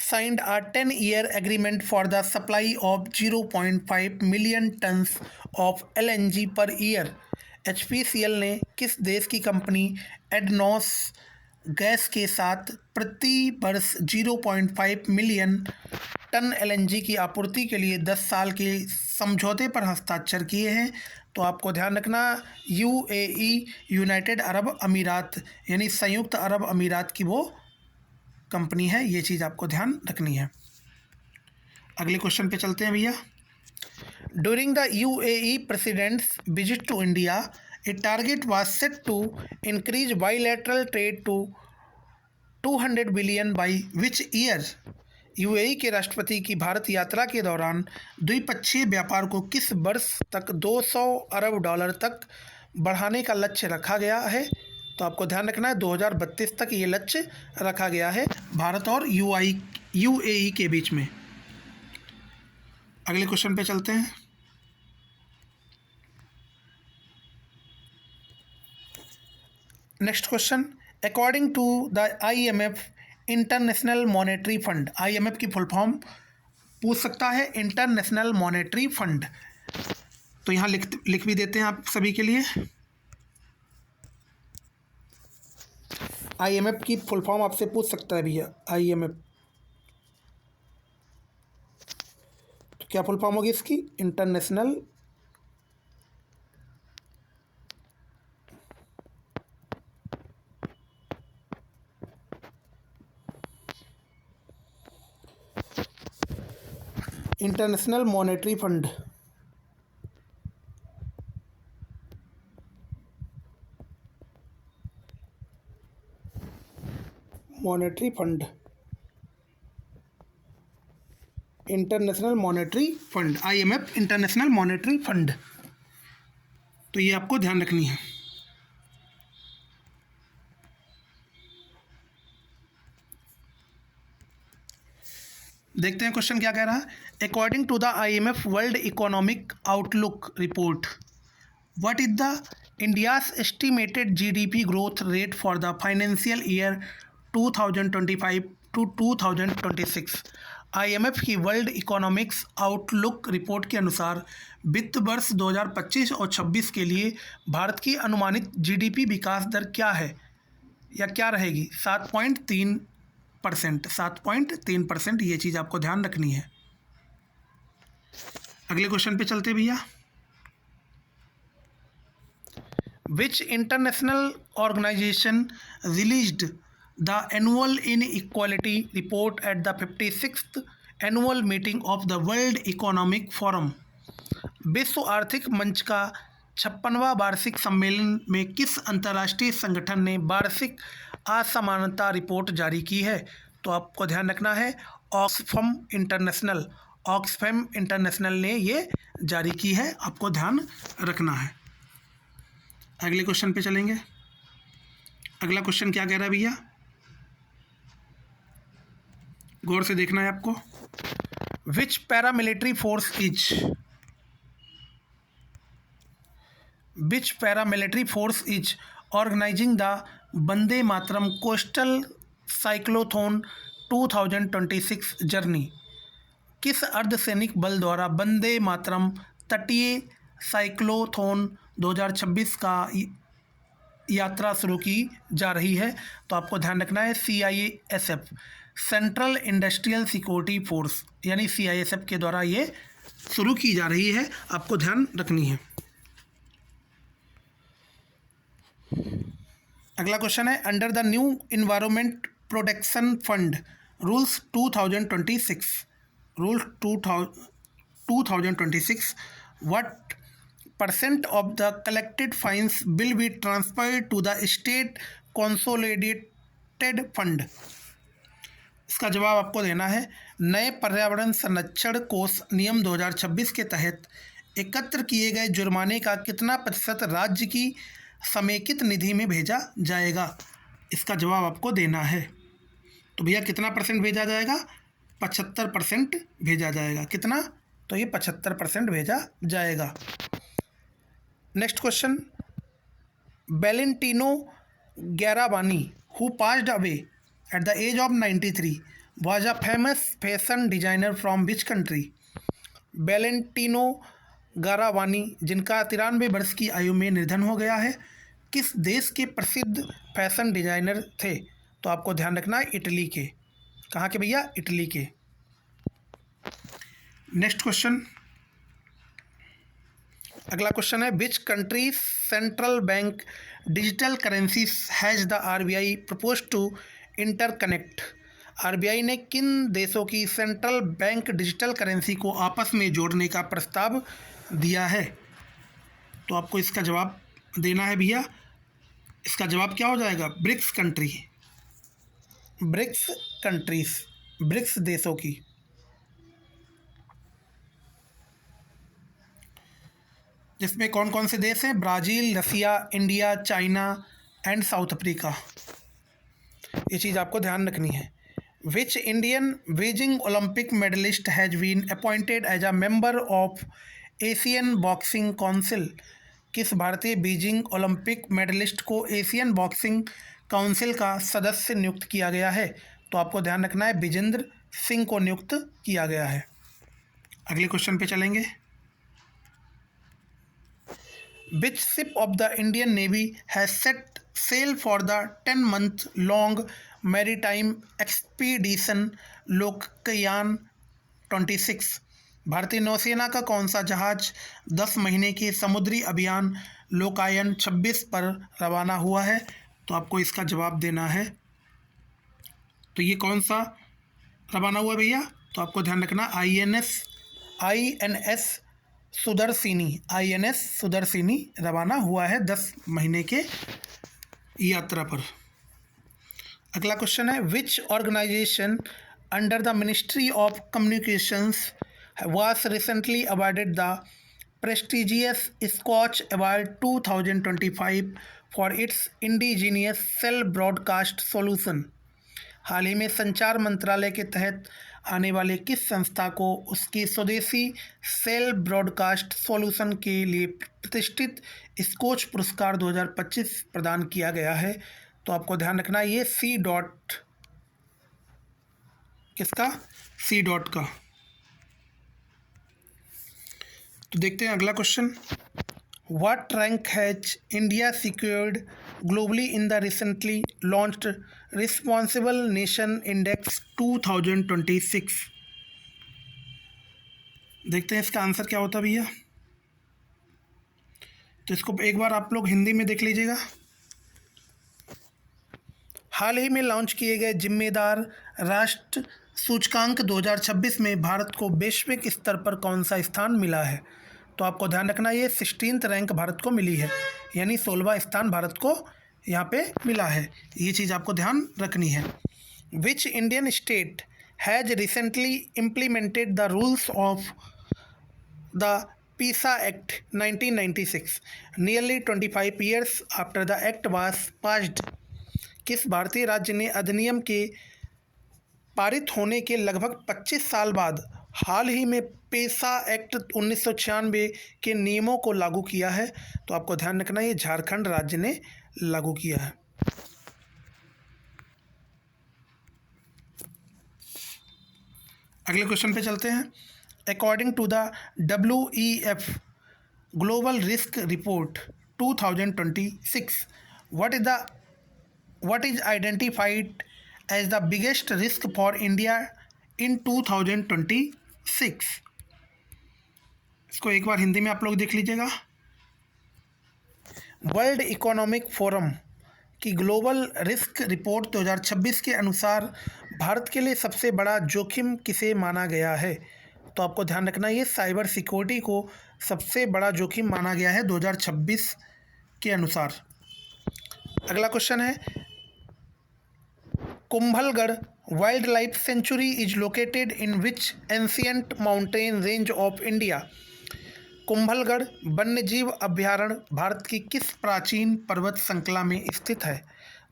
signed a 10-year agreement for the supply of 0.5 million tons of LNG per year? HPCL ने किस देश की कंपनी एडनॉस गैस के साथ प्रति वर्ष 0.5 मिलियन टन LNG की आपूर्ति के लिए 10 साल के समझौते पर हस्ताक्षर किए हैं? तो आपको ध्यान रखना UAE, यूनाइटेड अरब अमीरात यानी संयुक्त अरब अमीरात की वो कंपनी है। ये चीज़ आपको ध्यान रखनी है। अगले क्वेश्चन पे चलते हैं भैया। During the UAE president's visit to India a target was set to increase bilateral trade to 200 billion by which year? UAE के राष्ट्रपति की भारत यात्रा के दौरान द्विपक्षीय व्यापार को किस वर्ष तक 200 अरब डॉलर तक बढ़ाने का लक्ष्य रखा गया है? तो आपको ध्यान रखना है 2032 तक ये लक्ष्य रखा गया है भारत और UAE के बीच में। अगले क्वेश्चन पे चलते हैं। Next question, according to the IMF international monetary fund, IMF की फुल फॉर्म पूछ सकता है, इंटरनेशनल मॉनेटरी फंड। तो यहाँ लिख भी देते हैं आप सभी के लिए। IMF की फुल फॉर्म आपसे पूछ सकता है भैया, IMF तो क्या फुल फॉर्म होगी इसकी? International monetary fund. Monetary fund, international monetary fund, IMF international monetary fund. तो ये आपको ध्यान रखनी है। देखते हैं क्वेश्चन क्या कह रहा है। According to the IMF world economic outlook report, what is the India's estimated GDP growth rate for the financial year 2025 to 2026? IMF की वर्ल्ड इकोनॉमिक्स आउटलुक रिपोर्ट के अनुसार वित्त वर्ष 2025 और 26 के लिए भारत की अनुमानित GDP विकास दर क्या है या क्या रहेगी? 7.3%। 7.3%, ये चीज़ आपको ध्यान रखनी है। अगले क्वेश्चन पे चलते भैया। Which international organisation released the annual inequality report at the 56th annual meeting of the world economic forum? विश्व आर्थिक मंच का 56वां वार्षिक सम्मेलन में किस अंतर्राष्ट्रीय संगठन ने वार्षिक असमानता रिपोर्ट जारी की है? तो आपको ध्यान रखना है ऑक्सफैम इंटरनेशनल। ऑक्सफैम इंटरनेशनल ने ये जारी की है, आपको ध्यान रखना है। अगले क्वेश्चन पे चलेंगे। अगला क्वेश्चन क्या कह रहा है भैया, गौर से देखना है आपको। Which paramilitary force is organising the Vande Mataram coastal cyclothon 2026 journey? किस अर्धसैनिक बल द्वारा वंदे मातरम तटीय साइक्लोथॉन 2026 का यात्रा शुरू की जा रही है? तो आपको ध्यान रखना है CISF, central industrial security force, यानी CISF के द्वारा ये शुरू की जा रही है, आपको ध्यान रखनी है। अगला क्वेश्चन है, under the new environment protection fund rules 2026 what % of the collected fines will be transferred to the state consolidated fund? इसका जवाब आपको देना है नए पर्यावरण संरक्षण कोष नियम 2026 के तहत एकत्र किए गए जुर्माने का कितना प्रतिशत राज्य की समेकित निधि में भेजा जाएगा? इसका जवाब आपको देना है। तो भैया कितना % भेजा जाएगा? 75% भेजा जाएगा। कितना? तो ये 75% भेजा जाएगा। Next question, Valentino Garavani who passed away at the age of 93 was a famous fashion designer from which country? Valentino Garavani, जिनका 93 वर्ष की आयु में निधन हो गया है, किस देश के प्रसिद्ध फैशन डिजाइनर थे? तो आपको ध्यान रखना है इटली के। कहाँ के भैया? इटली के। नेक्स्ट क्वेश्चन, अगला क्वेश्चन है, which country central bank digital currency has the RBI propose to interconnect? RBI ने किन देशों की सेंट्रल बैंक डिजिटल करेंसी को आपस में जोड़ने का प्रस्ताव दिया है? तो आपको इसका जवाब देना है भैया। इसका जवाब क्या हो जाएगा? ब्रिक्स कंट्रीज, ब्रिक्स देशों की। जिसमें कौन कौन से देश हैं? Brazil, Russia, India, China and South Africa. ये चीज़ आपको ध्यान रखनी है। Which Indian Beijing Olympic medallist has been appointed as a member of Asian boxing council? किस भारतीय बीजिंग ओलंपिक मेडलिस्ट को एशियन बॉक्सिंग काउंसिल का सदस्य नियुक्त किया गया है? तो आपको ध्यान रखना है विजेंद्र सिंह को नियुक्त किया गया है। अगले क्वेश्चन पे चलेंगे। Which ship of the Indian Navy has set sail for the 10-month-long maritime expedition लोकयान 26? भारतीय नौसेना का कौन सा जहाज 10 महीने के समुद्री अभियान लोकायन 26 पर रवाना हुआ है? तो आपको इसका जवाब देना है। तो ये कौन सा रवाना हुआ भैया? तो आपको ध्यान रखना INS सुदर्शिनी रवाना हुआ है 10 महीने के यात्रा पर। अगला क्वेश्चन है, which organisation under the ministry of communications was recently awarded the prestigious Scotch Award 2025 for its indigenous cell broadcast solution? हाल ही में संचार मंत्रालय के तहत आने वाले किस संस्था को उसकी स्वदेशी सेल ब्रॉडकास्ट सॉल्यूशन के लिए प्रतिष्ठित स्कॉच पुरस्कार 2025 प्रदान किया गया है? तो आपको ध्यान रखना है ये किसका? सी डॉट का। तो देखते हैं अगला question. What rank has India secured globally in the recently launched responsible nation index 2026? देखते हैं इसका आंसर क्या होता है भैया। तो इसको एक बार आप लोग हिंदी में देख लीजिएगा। हाल ही में लॉन्च किए गए जिम्मेदार राष्ट्र सूचकांक 2026 में भारत को वैश्विक स्तर पर कौन सा स्थान मिला है? तो आपको ध्यान रखना, ये 16th रैंक भारत को मिली है, यानी 16वां स्थान भारत को यहाँ पे मिला है। ये चीज़ आपको ध्यान रखनी है। Which Indian state has recently implemented the rules of the PISA Act 1996 nearly 25 years after the act was passed? किस भारतीय राज्य ने अधिनियम के पारित होने के लगभग 25 साल बाद हाल ही में पेसा एक्ट 1996 के नियमों को लागू किया है? तो आपको ध्यान रखना, ये झारखंड राज्य ने लागू किया है। अगले क्वेश्चन पे चलते हैं। According to the WEF global risk report 2026, what is identified as the biggest risk for India in 2026? इसको एक बार हिंदी में आप लोग देख लीजिएगा। वर्ल्ड इकोनॉमिक फोरम की ग्लोबल रिस्क रिपोर्ट 2026 के अनुसार भारत के लिए सबसे बड़ा जोखिम किसे माना गया है? तो आपको ध्यान रखना, ये साइबर सिक्योरिटी को सबसे बड़ा जोखिम माना गया है 2026 के अनुसार। अगला क्वेश्चन है, Kumbhalgarh wild life sanctuary is located in which ancient mountain range of India? Kumbhalgarh वन्यजीव अभ्यारण्य भारत की किस प्राचीन पर्वत श्रृंखला में स्थित है?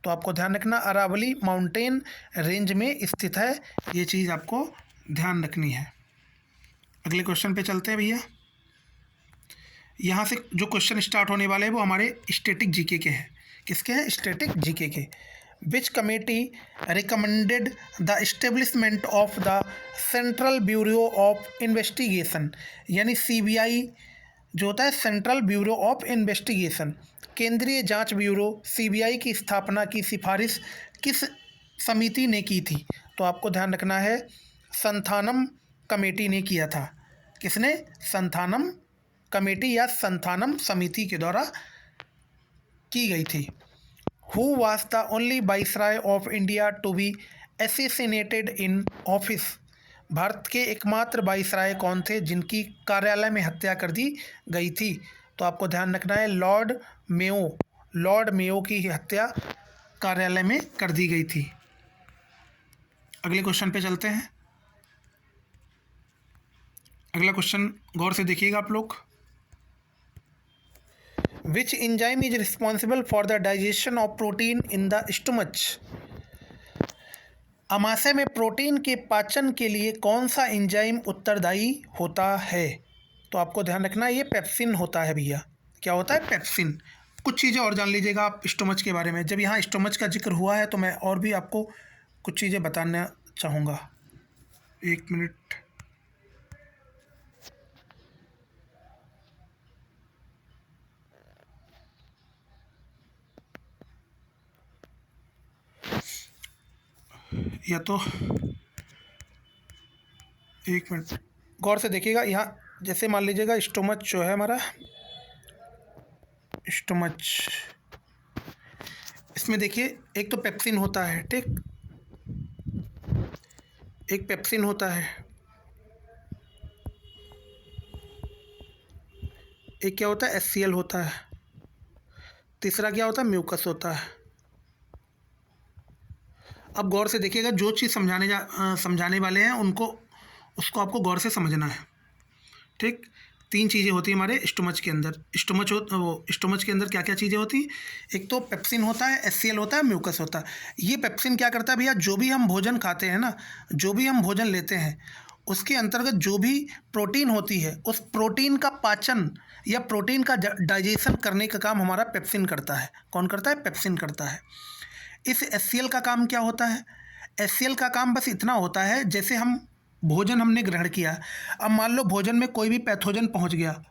तो आपको ध्यान रखना, अरावली माउंटेन रेंज में स्थित है। ये चीज़ आपको ध्यान रखनी है। अगले क्वेश्चन पे चलते हैं भैया। यहाँ से जो क्वेश्चन स्टार्ट होने वाले हैं वो हमारे स्टैटिक जीके के हैं। किसके हैं? स्टैटिक जीके के। विच committee recommended the establishment of the central bureau of investigation, यानी CBI जो होता है सेंट्रल ब्यूरो ऑफ इन्वेस्टिगेशन, केंद्रीय जांच ब्यूरो CBI की स्थापना की सिफारिश किस समिति ने की थी? तो आपको ध्यान रखना है, संथानम कमेटी ने किया था। किसने? संथानम कमेटी या संथानम समिति के द्वारा की गई थी। Who was the only viceroy of India to be assassinated in office? भारत के एकमात्र वाइसराय कौन थे जिनकी कार्यालय में हत्या कर दी गई थी? तो आपको ध्यान रखना है, लॉर्ड मेयो की हत्या कार्यालय में कर दी गई थी। अगले क्वेश्चन पे चलते हैं। अगला क्वेश्चन गौर से देखिएगा आप लोग। Which enzyme is responsible for the digestion of protein in the stomach? आमाशय में प्रोटीन के पाचन के लिए कौन सा एंजाइम उत्तरदायी होता है? तो आपको ध्यान रखना, ये पेप्सिन होता है भैया। क्या होता है? पेप्सिन। कुछ चीज़ें और जान लीजिएगा आप स्टमच के बारे में। जब यहाँ स्टमच का जिक्र हुआ है तो मैं और भी आपको कुछ चीज़ें बताना चाहूँगा। एक मिनट। या तो एक मिनट गौर से देखिएगा। यहाँ जैसे मान लीजिएगा स्टोमच जो है हमारा स्टोमच, इसमें देखिए एक तो पेप्सिन होता है, ठीक, एक पेप्सिन होता है, एक क्या होता है? HCl होता है, तीसरा क्या होता है? म्यूकस होता है। अब गौर से देखिएगा, जो चीज़ समझाने वाले हैं उसको आपको गौर से समझना है, ठीक। 3 चीज़ें होती हैं हमारे स्टोमच के अंदर। स्टोमच के अंदर क्या क्या चीज़ें होती? एक तो पेप्सिन होता है, HCl होता है, म्यूकस होता है। ये पेप्सिन क्या करता है भैया? जो भी हम भोजन खाते हैं ना, जो भी हम भोजन लेते हैं, उसके अंतर्गत जो भी प्रोटीन होती है, उस प्रोटीन का पाचन या प्रोटीन का डाइजेशन करने का काम हमारा पेप्सिन करता है। कौन करता है? पेप्सिन करता है। इस HCl का काम क्या होता है? HCl का काम बस इतना होता है, जैसे हम भोजन हमने ग्रहण किया, अब मान लो भोजन में कोई भी पैथोजन पहुंच गया।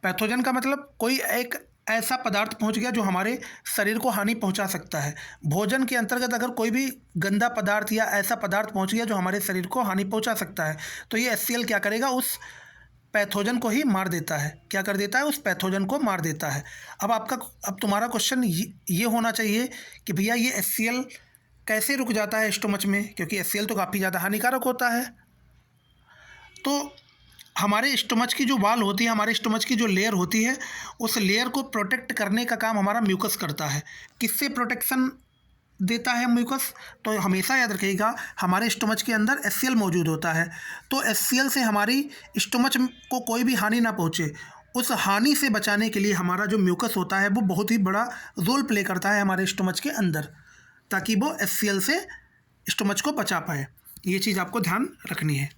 पैथोजन का मतलब कोई एक ऐसा पदार्थ पहुंच गया जो हमारे शरीर को हानि पहुंचा सकता है। भोजन के अंतर्गत अगर कोई भी गंदा पदार्थ या ऐसा पदार्थ पहुंच गया जो हमारे शरीर को हानि पहुंचा सकता है, तो ये HCl क्या करेगा, उस पैथोजन को ही मार देता है। क्या कर देता है, उस पैथोजन को मार देता है। अब तुम्हारा क्वेश्चन ये होना चाहिए कि भैया ये HCl कैसे रुक जाता है स्टोमच में, क्योंकि HCl तो काफ़ी ज़्यादा हानिकारक होता है। तो हमारे स्टोमच की जो वाल होती है, हमारे स्टोमच की जो लेयर होती है, उस लेयर को प्रोटेक्ट करने का काम हमारा म्यूकस करता है। किससे प्रोटेक्शन देता है म्यूकस? तो हमेशा याद रखिएगा, हमारे स्टोमच के अंदर HCl मौजूद होता है, तो HCl से हमारी स्टोमच को कोई भी हानि ना पहुँचे। उस हानि से बचाने के लिए हमारा जो म्यूकस होता है वो बहुत ही बड़ा रोल प्ले करता है हमारे स्टोमच के अंदर, ताकि वो HCl से स्टोमच को बचा पाए। ये चीज़ आपको ध्यान रखनी है।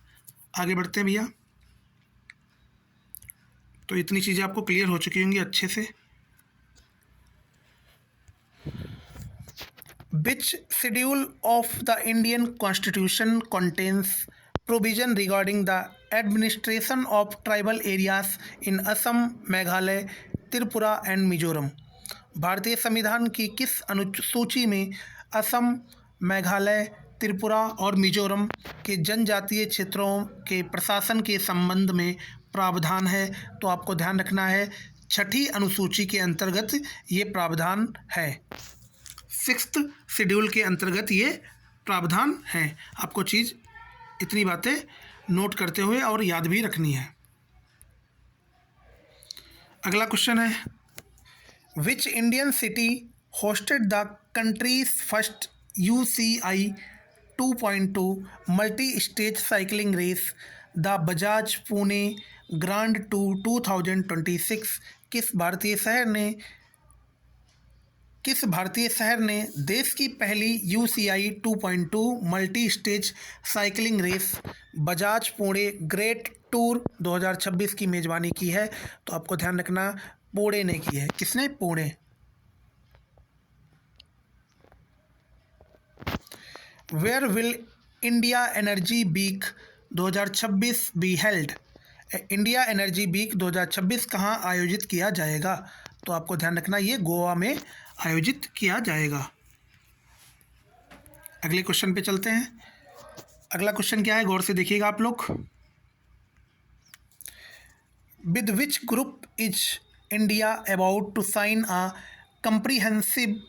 आगे बढ़ते हैं भैया। तो इतनी चीज़ें आपको क्लियर हो चुकी होंगी अच्छे से। Which schedule of the Indian Constitution contains provision regarding the administration of tribal areas in Assam, Meghalaya, Tripura and Mizoram? भारतीय संविधान की किस अनुसूची में असम, मेघालय, त्रिपुरा और मिजोरम के जनजातीय क्षेत्रों के प्रशासन के संबंध में प्रावधान है? तो आपको ध्यान रखना है, छठी अनुसूची के अंतर्गत ये प्रावधान है। 6th शेड्यूल के अंतर्गत ये प्रावधान है। आपको चीज़ इतनी बातें नोट करते हुए और याद भी रखनी है। अगला क्वेश्चन है, which Indian city hosted the country's first UCI 2.2 multi stage cycling race the Bajaj Pune grand tour 2026? किस भारतीय शहर ने देश की पहली UCI 2.2 multi stage cycling race Bajaj Pune great tour 2026 की मेज़बानी की है? तो आपको ध्यान रखना, पुणे ने की है। किसने? Pune. Where will India energy week 2026 be held? India energy week 2026 कहाँ आयोजित किया जाएगा? तो आपको ध्यान रखना, ये गोवा में आयोजित किया जाएगा। अगले क्वेश्चन पे चलते हैं। अगला क्वेश्चन क्या है, गौर से देखिएगा आप लोग। With which group is India about to sign a comprehensive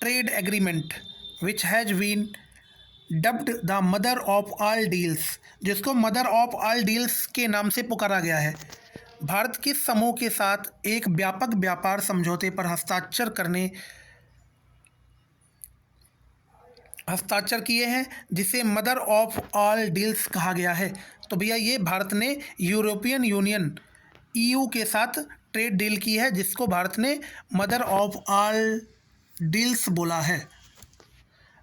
trade agreement which has been dubbed the mother of all deals? जिसको मदर ऑफ ऑल डील्स के नाम से पुकारा गया है। भारत किस समूह के साथ एक व्यापक व्यापार समझौते पर हस्ताक्षर किए हैं जिसे मदर ऑफ ऑल डील्स कहा गया है? तो भैया ये भारत ने यूरोपियन यूनियन EU के साथ ट्रेड डील की है, जिसको भारत ने मदर ऑफ ऑल डील्स बोला है।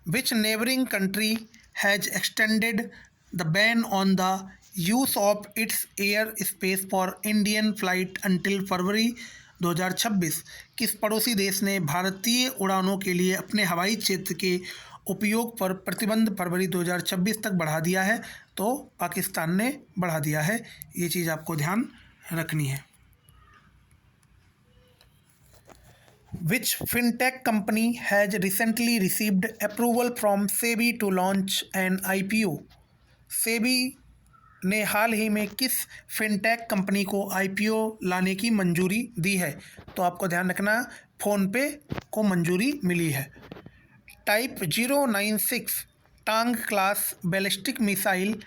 Which neighbouring country has extended the ban on the use of its air space for Indian flight until February 2026? किस पड़ोसी देश ने भारतीय उड़ानों के लिए अपने हवाई क्षेत्र के उपयोग पर प्रतिबंध फरवरी 2026 तक बढ़ा दिया है? तो पाकिस्तान ने बढ़ा दिया है। ये चीज़ आपको ध्यान रखनी है। Which fintech company has recently received approval from SEBI to launch an IPO? SEBI ने हाल ही में किस फिनटेक कंपनी को IPO लाने की मंजूरी दी है? तो आपको ध्यान रखना, फ़ोनपे को मंजूरी मिली है। Type 096 Tang class ballistic missile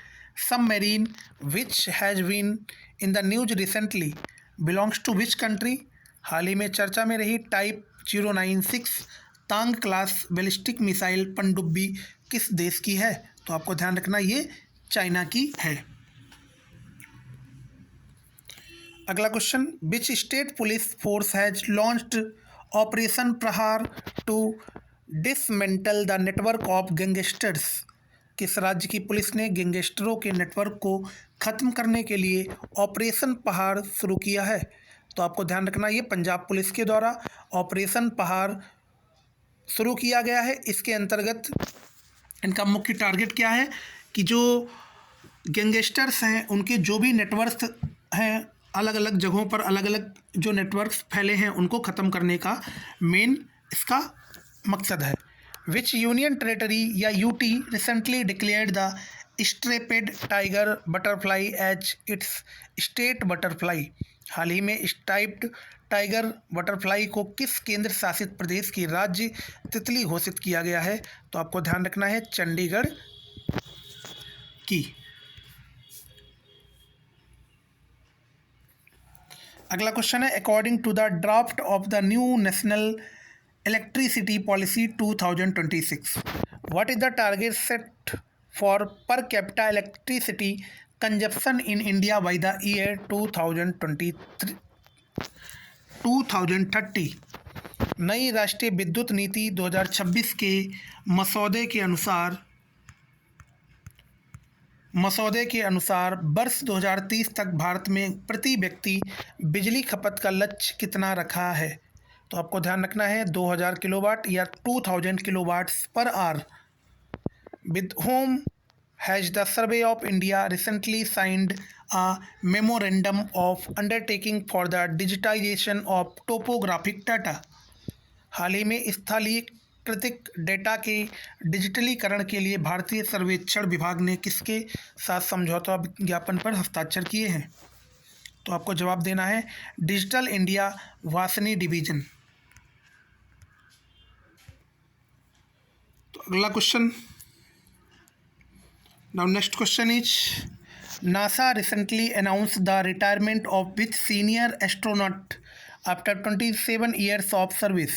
submarine which has been in the news recently belongs to which country? हाल ही में चर्चा में रही type 096 Tang class ballistic missile पनडुब्बी किस देश की है? तो आपको ध्यान रखना, ये चाइना की है। अगला question, which state police force has launched operation Prahar to dismantle the network of gangsters? किस राज्य की पुलिस ने गैंगस्टरों के नेटवर्क को ख़त्म करने के लिए ऑपरेशन पहाड़ शुरू किया है? तो आपको ध्यान रखना, ये पंजाब पुलिस के द्वारा ऑपरेशन पहाड़ शुरू किया गया है। इसके अंतर्गत इनका मुख्य टारगेट क्या है कि जो गैंगस्टर्स हैं उनके जो भी नेटवर्क्स हैं अलग अलग जगहों पर अलग अलग जो नेटवर्क्स फैले हैं उनको ख़त्म करने का मेन इसका मकसद है। विच यूनियन टेरेटरी या UT recently declared the striped tiger butterfly as its state butterfly. हाल ही में स्ट्राइप्ड टाइगर बटरफ्लाई को किस केंद्र शासित प्रदेश की राज्य तितली घोषित किया गया है? तो आपको ध्यान रखना है चंडीगढ़ की। अगला क्वेश्चन है according to the draft of the new national electricity policy 2026 what is the target set for per capita electricity consumption in India by the year 2030। नई राष्ट्रीय विद्युत नीति 2026 के मसौदे के अनुसार वर्ष 2030 तक भारत में प्रति व्यक्ति बिजली खपत का लक्ष्य कितना रखा है? तो आपको ध्यान रखना है 2000 किलोवाट या 2000 kilowatts per hour. With whom has the survey of India recently signed a memorandum of undertaking for the digitisation of topographic data. हाल ही में स्थलीकृत डेटा के डिजिटलीकरण के लिए भारतीय सर्वेक्षण विभाग ने किसके साथ समझौता ज्ञापन पर हस्ताक्षर किए हैं? तो आपको जवाब देना है डिजिटल इंडिया वासनी डिवीजन। तो अगला question, now next question is NASA recently announce the retirement of which senior astronaut after 27 years of service.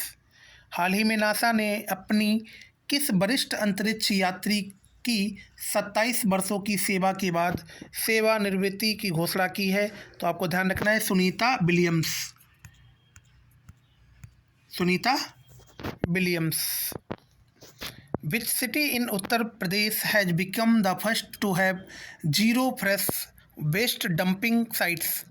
हाल ही में नासा ने अपनी किस वरिष्ठ अंतरिक्ष यात्री की 27 वर्षों की सेवा के बाद सेवानिवृत्ति की घोषणा की है? तो आपको ध्यान रखना है Sunita Williams. Which city in Uttar Pradesh has become the first to have zero fresh waste dumping sites.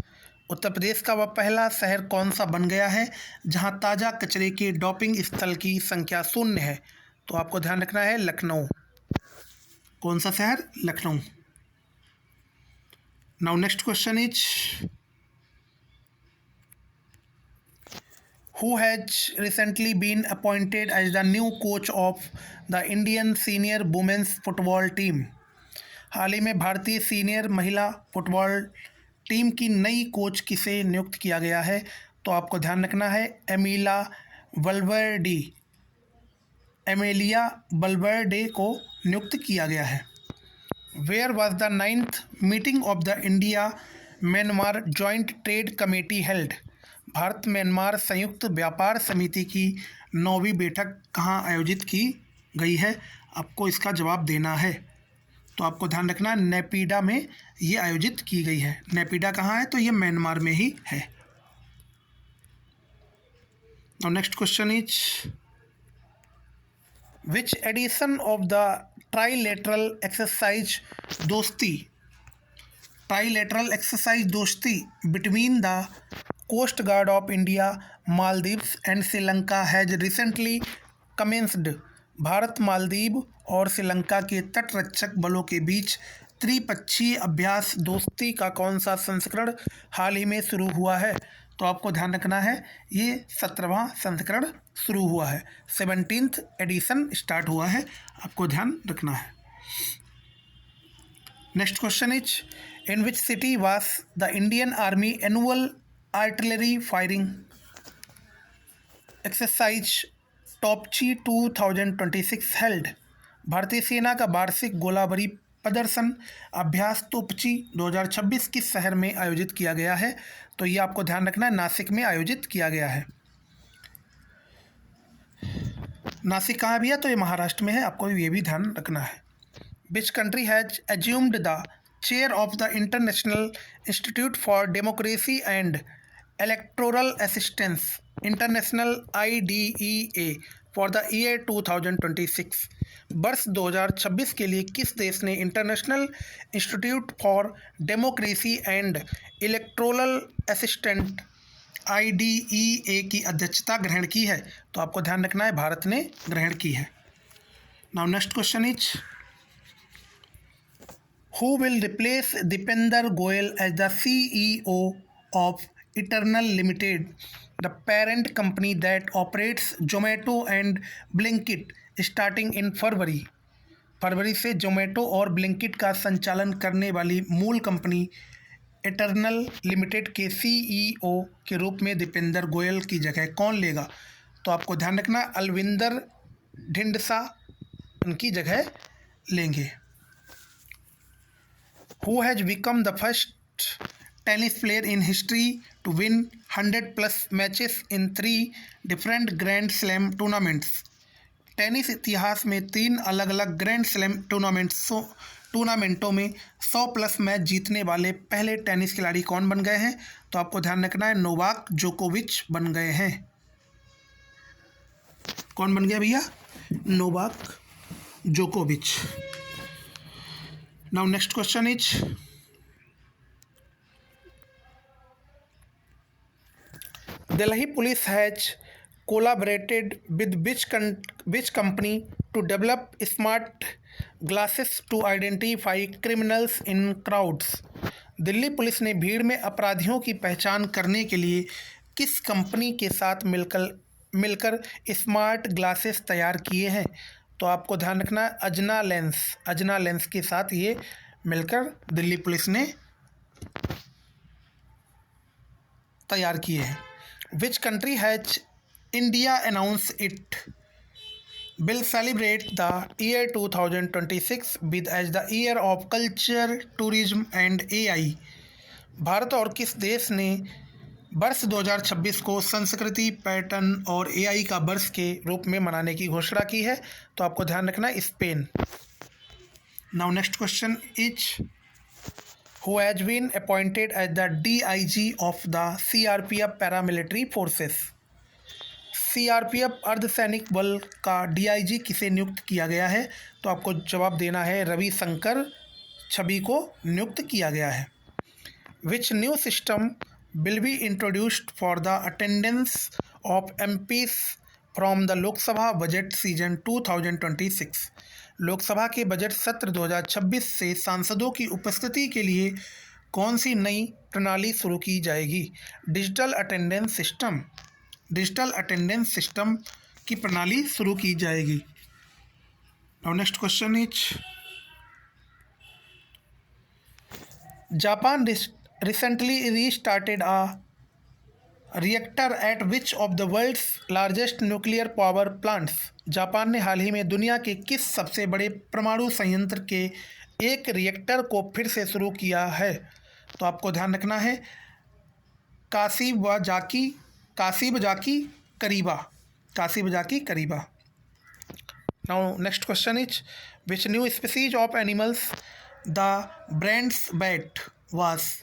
Uttar Pradesh का वह पहला शहर कौन सा बन गया है जहां ताज़ा कचरे के डंपिंग स्थल की संख्या 0 है? तो आपको ध्यान रखना है लखनऊ। कौन सा शहर? Lucknow. Now next question is who has recently been appointed as the new coach of the Indian senior women's football team। हाल ही में भारतीय सीनियर महिला फुटबॉल टीम की नई कोच किसे नियुक्त किया गया है? तो आपको ध्यान रखना है एमिलिया वल्वर्डे को नियुक्त किया गया है। Where was the 9th meeting of the India Myanmar joint trade committee held. भारत म्यांमार संयुक्त व्यापार समिति की 9वीं बैठक कहाँ आयोजित की गई है? आपको इसका जवाब देना है। तो आपको ध्यान रखना है नेपिडा में ये आयोजित की गई है। नेपिडा कहाँ है? तो ये म्यांमार में ही है। Now next question is which edition of the trilateral exercise Dosti between the coast guard of India, Maldives and Sri Lanka has recently commenced. Bharat, Maldives और श्रीलंका के तटरक्षक बलों के बीच त्रिपक्षीय अभ्यास दोस्ती का कौन सा संस्करण हाल ही में शुरू हुआ है? तो आपको ध्यान रखना है ये 17वां संस्करण शुरू हुआ है। 17th एडिशन स्टार्ट हुआ है, आपको ध्यान रखना है। Next question is in which city was the Indian army annual artillery firing exercise Topchi 2026 held. भारतीय सेना का वार्षिक गोलाबारी प्रदर्शन अभ्यास तोपची 2026 किस शहर में आयोजित किया गया है? तो ये आपको ध्यान रखना है नासिक में आयोजित किया गया है। नासिक कहाँ भी है? तो ये महाराष्ट्र में है, आपको ये भी ध्यान रखना है। Which country has assumed the chair of the international institute for democracy and electoral assistance international IDEA for the year 2026। वर्ष 2026 के लिए किस देश ने international institute for democracy and electoral assistant IDEA की अध्यक्षता ग्रहण की है? तो आपको ध्यान रखना है भारत ने ग्रहण की है। Now next question is who will replace Dipender Goyal as the CEO of Eternal Limited, the parent company that operates Zomato and Blinkit starting in फरवरी। फरवरी से जोमेटो और ब्लिंकिट का संचालन करने वाली मूल कंपनी इटर्नल लिमिटेड के सीईओ के रूप में दीपेंद्र गोयल की जगह कौन लेगा? तो आपको ध्यान रखना अलविंदर ढिंडसा उनकी जगह लेंगे। Who has become the first tennis player in history to win 100+ matches in 3 different grand slam tournaments? Tennis इतिहास में 3 अलग अलग ग्रैंड स्लैम टूर्नामेंटों में 100+ मैच जीतने वाले पहले टेनिस खिलाड़ी कौन बन गए हैं? तो आपको ध्यान रखना है नोवाक जोकोविच बन गए हैं। कौन बन गया भैया? नोवाक जोकोविच। Now next question is Delhi police has collaborated with which company to develop smart glasses to identify criminals in crowds? Delhi police ने भीड़ में अपराधियों की पहचान करने के लिए किस कंपनी के साथ मिलकर स्मार्ट ग्लासेस तैयार किए हैं? तो आपको ध्यान रखना अजना लेंस के साथ ये मिलकर दिल्ली पुलिस ने तैयार किए हैं। Which country has India announce it will celebrate the year 2026 with as the year of culture tourism and AI? भारत और किस देश ने वर्ष 2026 को संस्कृति, पर्यटन और एआई का वर्ष के रूप में मनाने की घोषणा की है? तो आपको ध्यान रखना Spain. Now next question is who has been appointed as the DIG of the CRPF paramilitary forces? CRPF अर्धसैनिक बल का डीआईजी किसे नियुक्त किया गया है? तो आपको जवाब देना है रविशंकर छवि को नियुक्त किया गया है। Which new system will be introduced for the attendance of MPs from the Lok Sabha budget season 2026? Lok Sabha के बजट सत्र 2026 से सांसदों की उपस्थिति के लिए कौन सी नई प्रणाली शुरू की जाएगी? डिजिटल अटेंडेंस सिस्टम की प्रणाली शुरू की जाएगी। Now next question is Japan recently restarted a reactor at which of the world's largest nuclear power plants? Japan ने हाल ही में दुनिया के किस सबसे बड़े परमाणु संयंत्र के एक रिएक्टर को फिर से शुरू किया है? तो आपको ध्यान रखना है काशिबजाकी करीबा। Now next question is which new species of animals the Brandt's bat was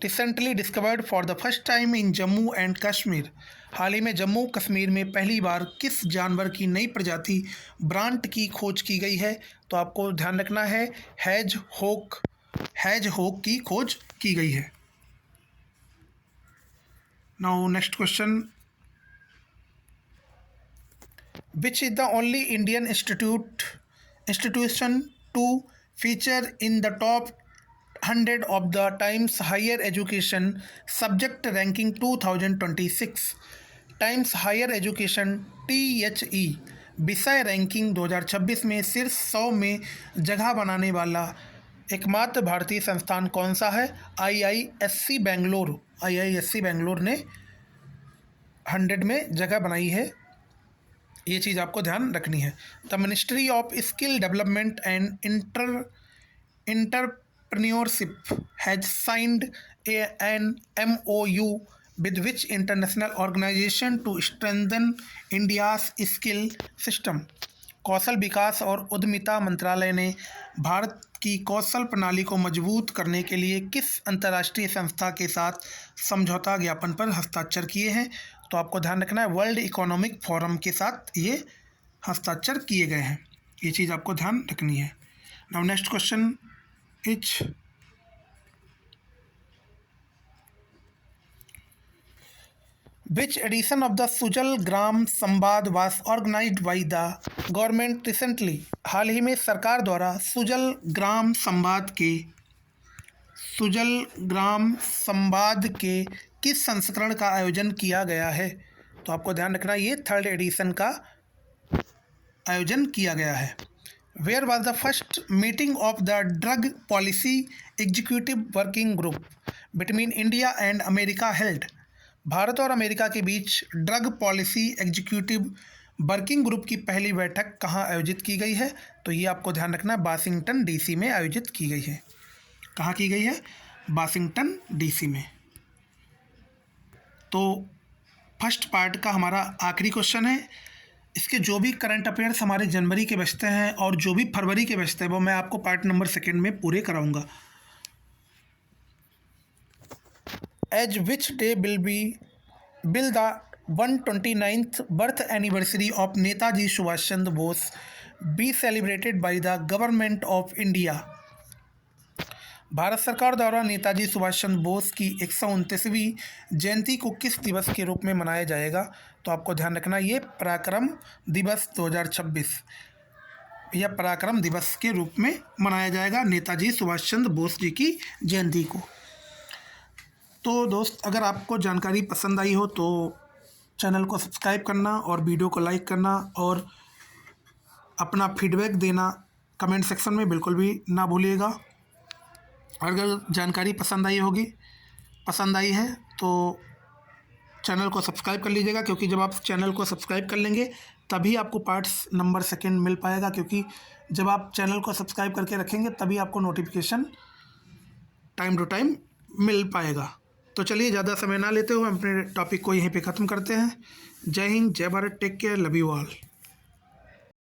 recently discovered for the first time in Jammu and Kashmir? हाल ही में जम्मू कश्मीर में पहली बार किस जानवर की नई प्रजाति ब्रांट की खोज की गई है? तो आपको ध्यान रखना है हैज होक की खोज की गई है। Now next question which is the only Indian institution to feature in the top 100 of the Times Higher Education Subject Ranking 2026? Times Higher Education THE विषय रैंकिंग 2026 में शीर्ष 100 में जगह बनाने वाला एकमात्र भारतीय संस्थान कौन सा है? IISc बेंगलोर ने 100 में जगह बनाई है। ये चीज़ आपको ध्यान रखनी है। The ministry of skill development and Entrepreneurship has signed an MOU with which international organization to strengthen India's skill system? कौशल विकास और उद्यमिता मंत्रालय ने भारत की कौशल प्रणाली को मजबूत करने के लिए किस अंतर्राष्ट्रीय संस्था के साथ समझौता ज्ञापन पर हस्ताक्षर किए हैं? तो आपको ध्यान रखना है वर्ल्ड इकोनॉमिक फोरम के साथ ये हस्ताक्षर किए गए हैं। ये चीज़ आपको ध्यान रखनी है। Now next question is Which edition of the Sujal Gram Samvad was organized by the government recently? हाल ही में सरकार द्वारा सुजल ग्राम संवाद के किस संस्करण का आयोजन किया गया है? तो आपको ध्यान रखना ये 3rd एडिशन का आयोजन किया गया है। Where was the first meeting of the drug policy executive working group between India and America held? Bharat और अमेरिका के बीच drug policy executive working group की पहली बैठक कहाँ आयोजित की गई है? तो ये आपको ध्यान रखना वाशिंगटन डीसी में आयोजित की गई है। कहाँ की गई है? वाशिंगटन डीसी में। तो फर्स्ट पार्ट का हमारा आखिरी क्वेश्चन है। इसके जो भी करंट अफेयर्स हमारे जनवरी के बचते हैं और जो भी फरवरी के बचते हैं वो मैं आपको पार्ट नंबर 2 में पूरे कराऊंगा। As which day will the 129th birth anniversary of Netaji Subhash Chandra Bose be celebrated by the government of India? Bharat सरकार द्वारा नेताजी सुभाष चंद्र बोस की 129वीं जयंती को किस दिवस के रूप में मनाया जाएगा? तो आपको ध्यान रखना ये पराक्रम दिवस 2026 या पराक्रम दिवस के रूप में मनाया जाएगा नेताजी सुभाष चंद्र बोस जी की जयंती को। तो दोस्त, अगर आपको जानकारी पसंद आई हो तो चैनल को सब्सक्राइब करना और वीडियो को लाइक करना और अपना फीडबैक देना कमेंट सेक्शन में बिल्कुल भी ना भूलिएगा। अगर जानकारी पसंद आई है तो चैनल को सब्सक्राइब कर लीजिएगा, क्योंकि जब आप चैनल को सब्सक्राइब कर लेंगे तभी आपको पार्ट्स नंबर 2 मिल पाएगा, क्योंकि जब आप चैनल को सब्सक्राइब करके रखेंगे तभी आपको नोटिफिकेशन टाइम टू टाइम मिल पाएगा। तो चलिए ज़्यादा समय ना लेते हुए अपने टॉपिक को यहीं पे ख़त्म करते हैं। जय हिंद, जय Bharat, take care, love you all.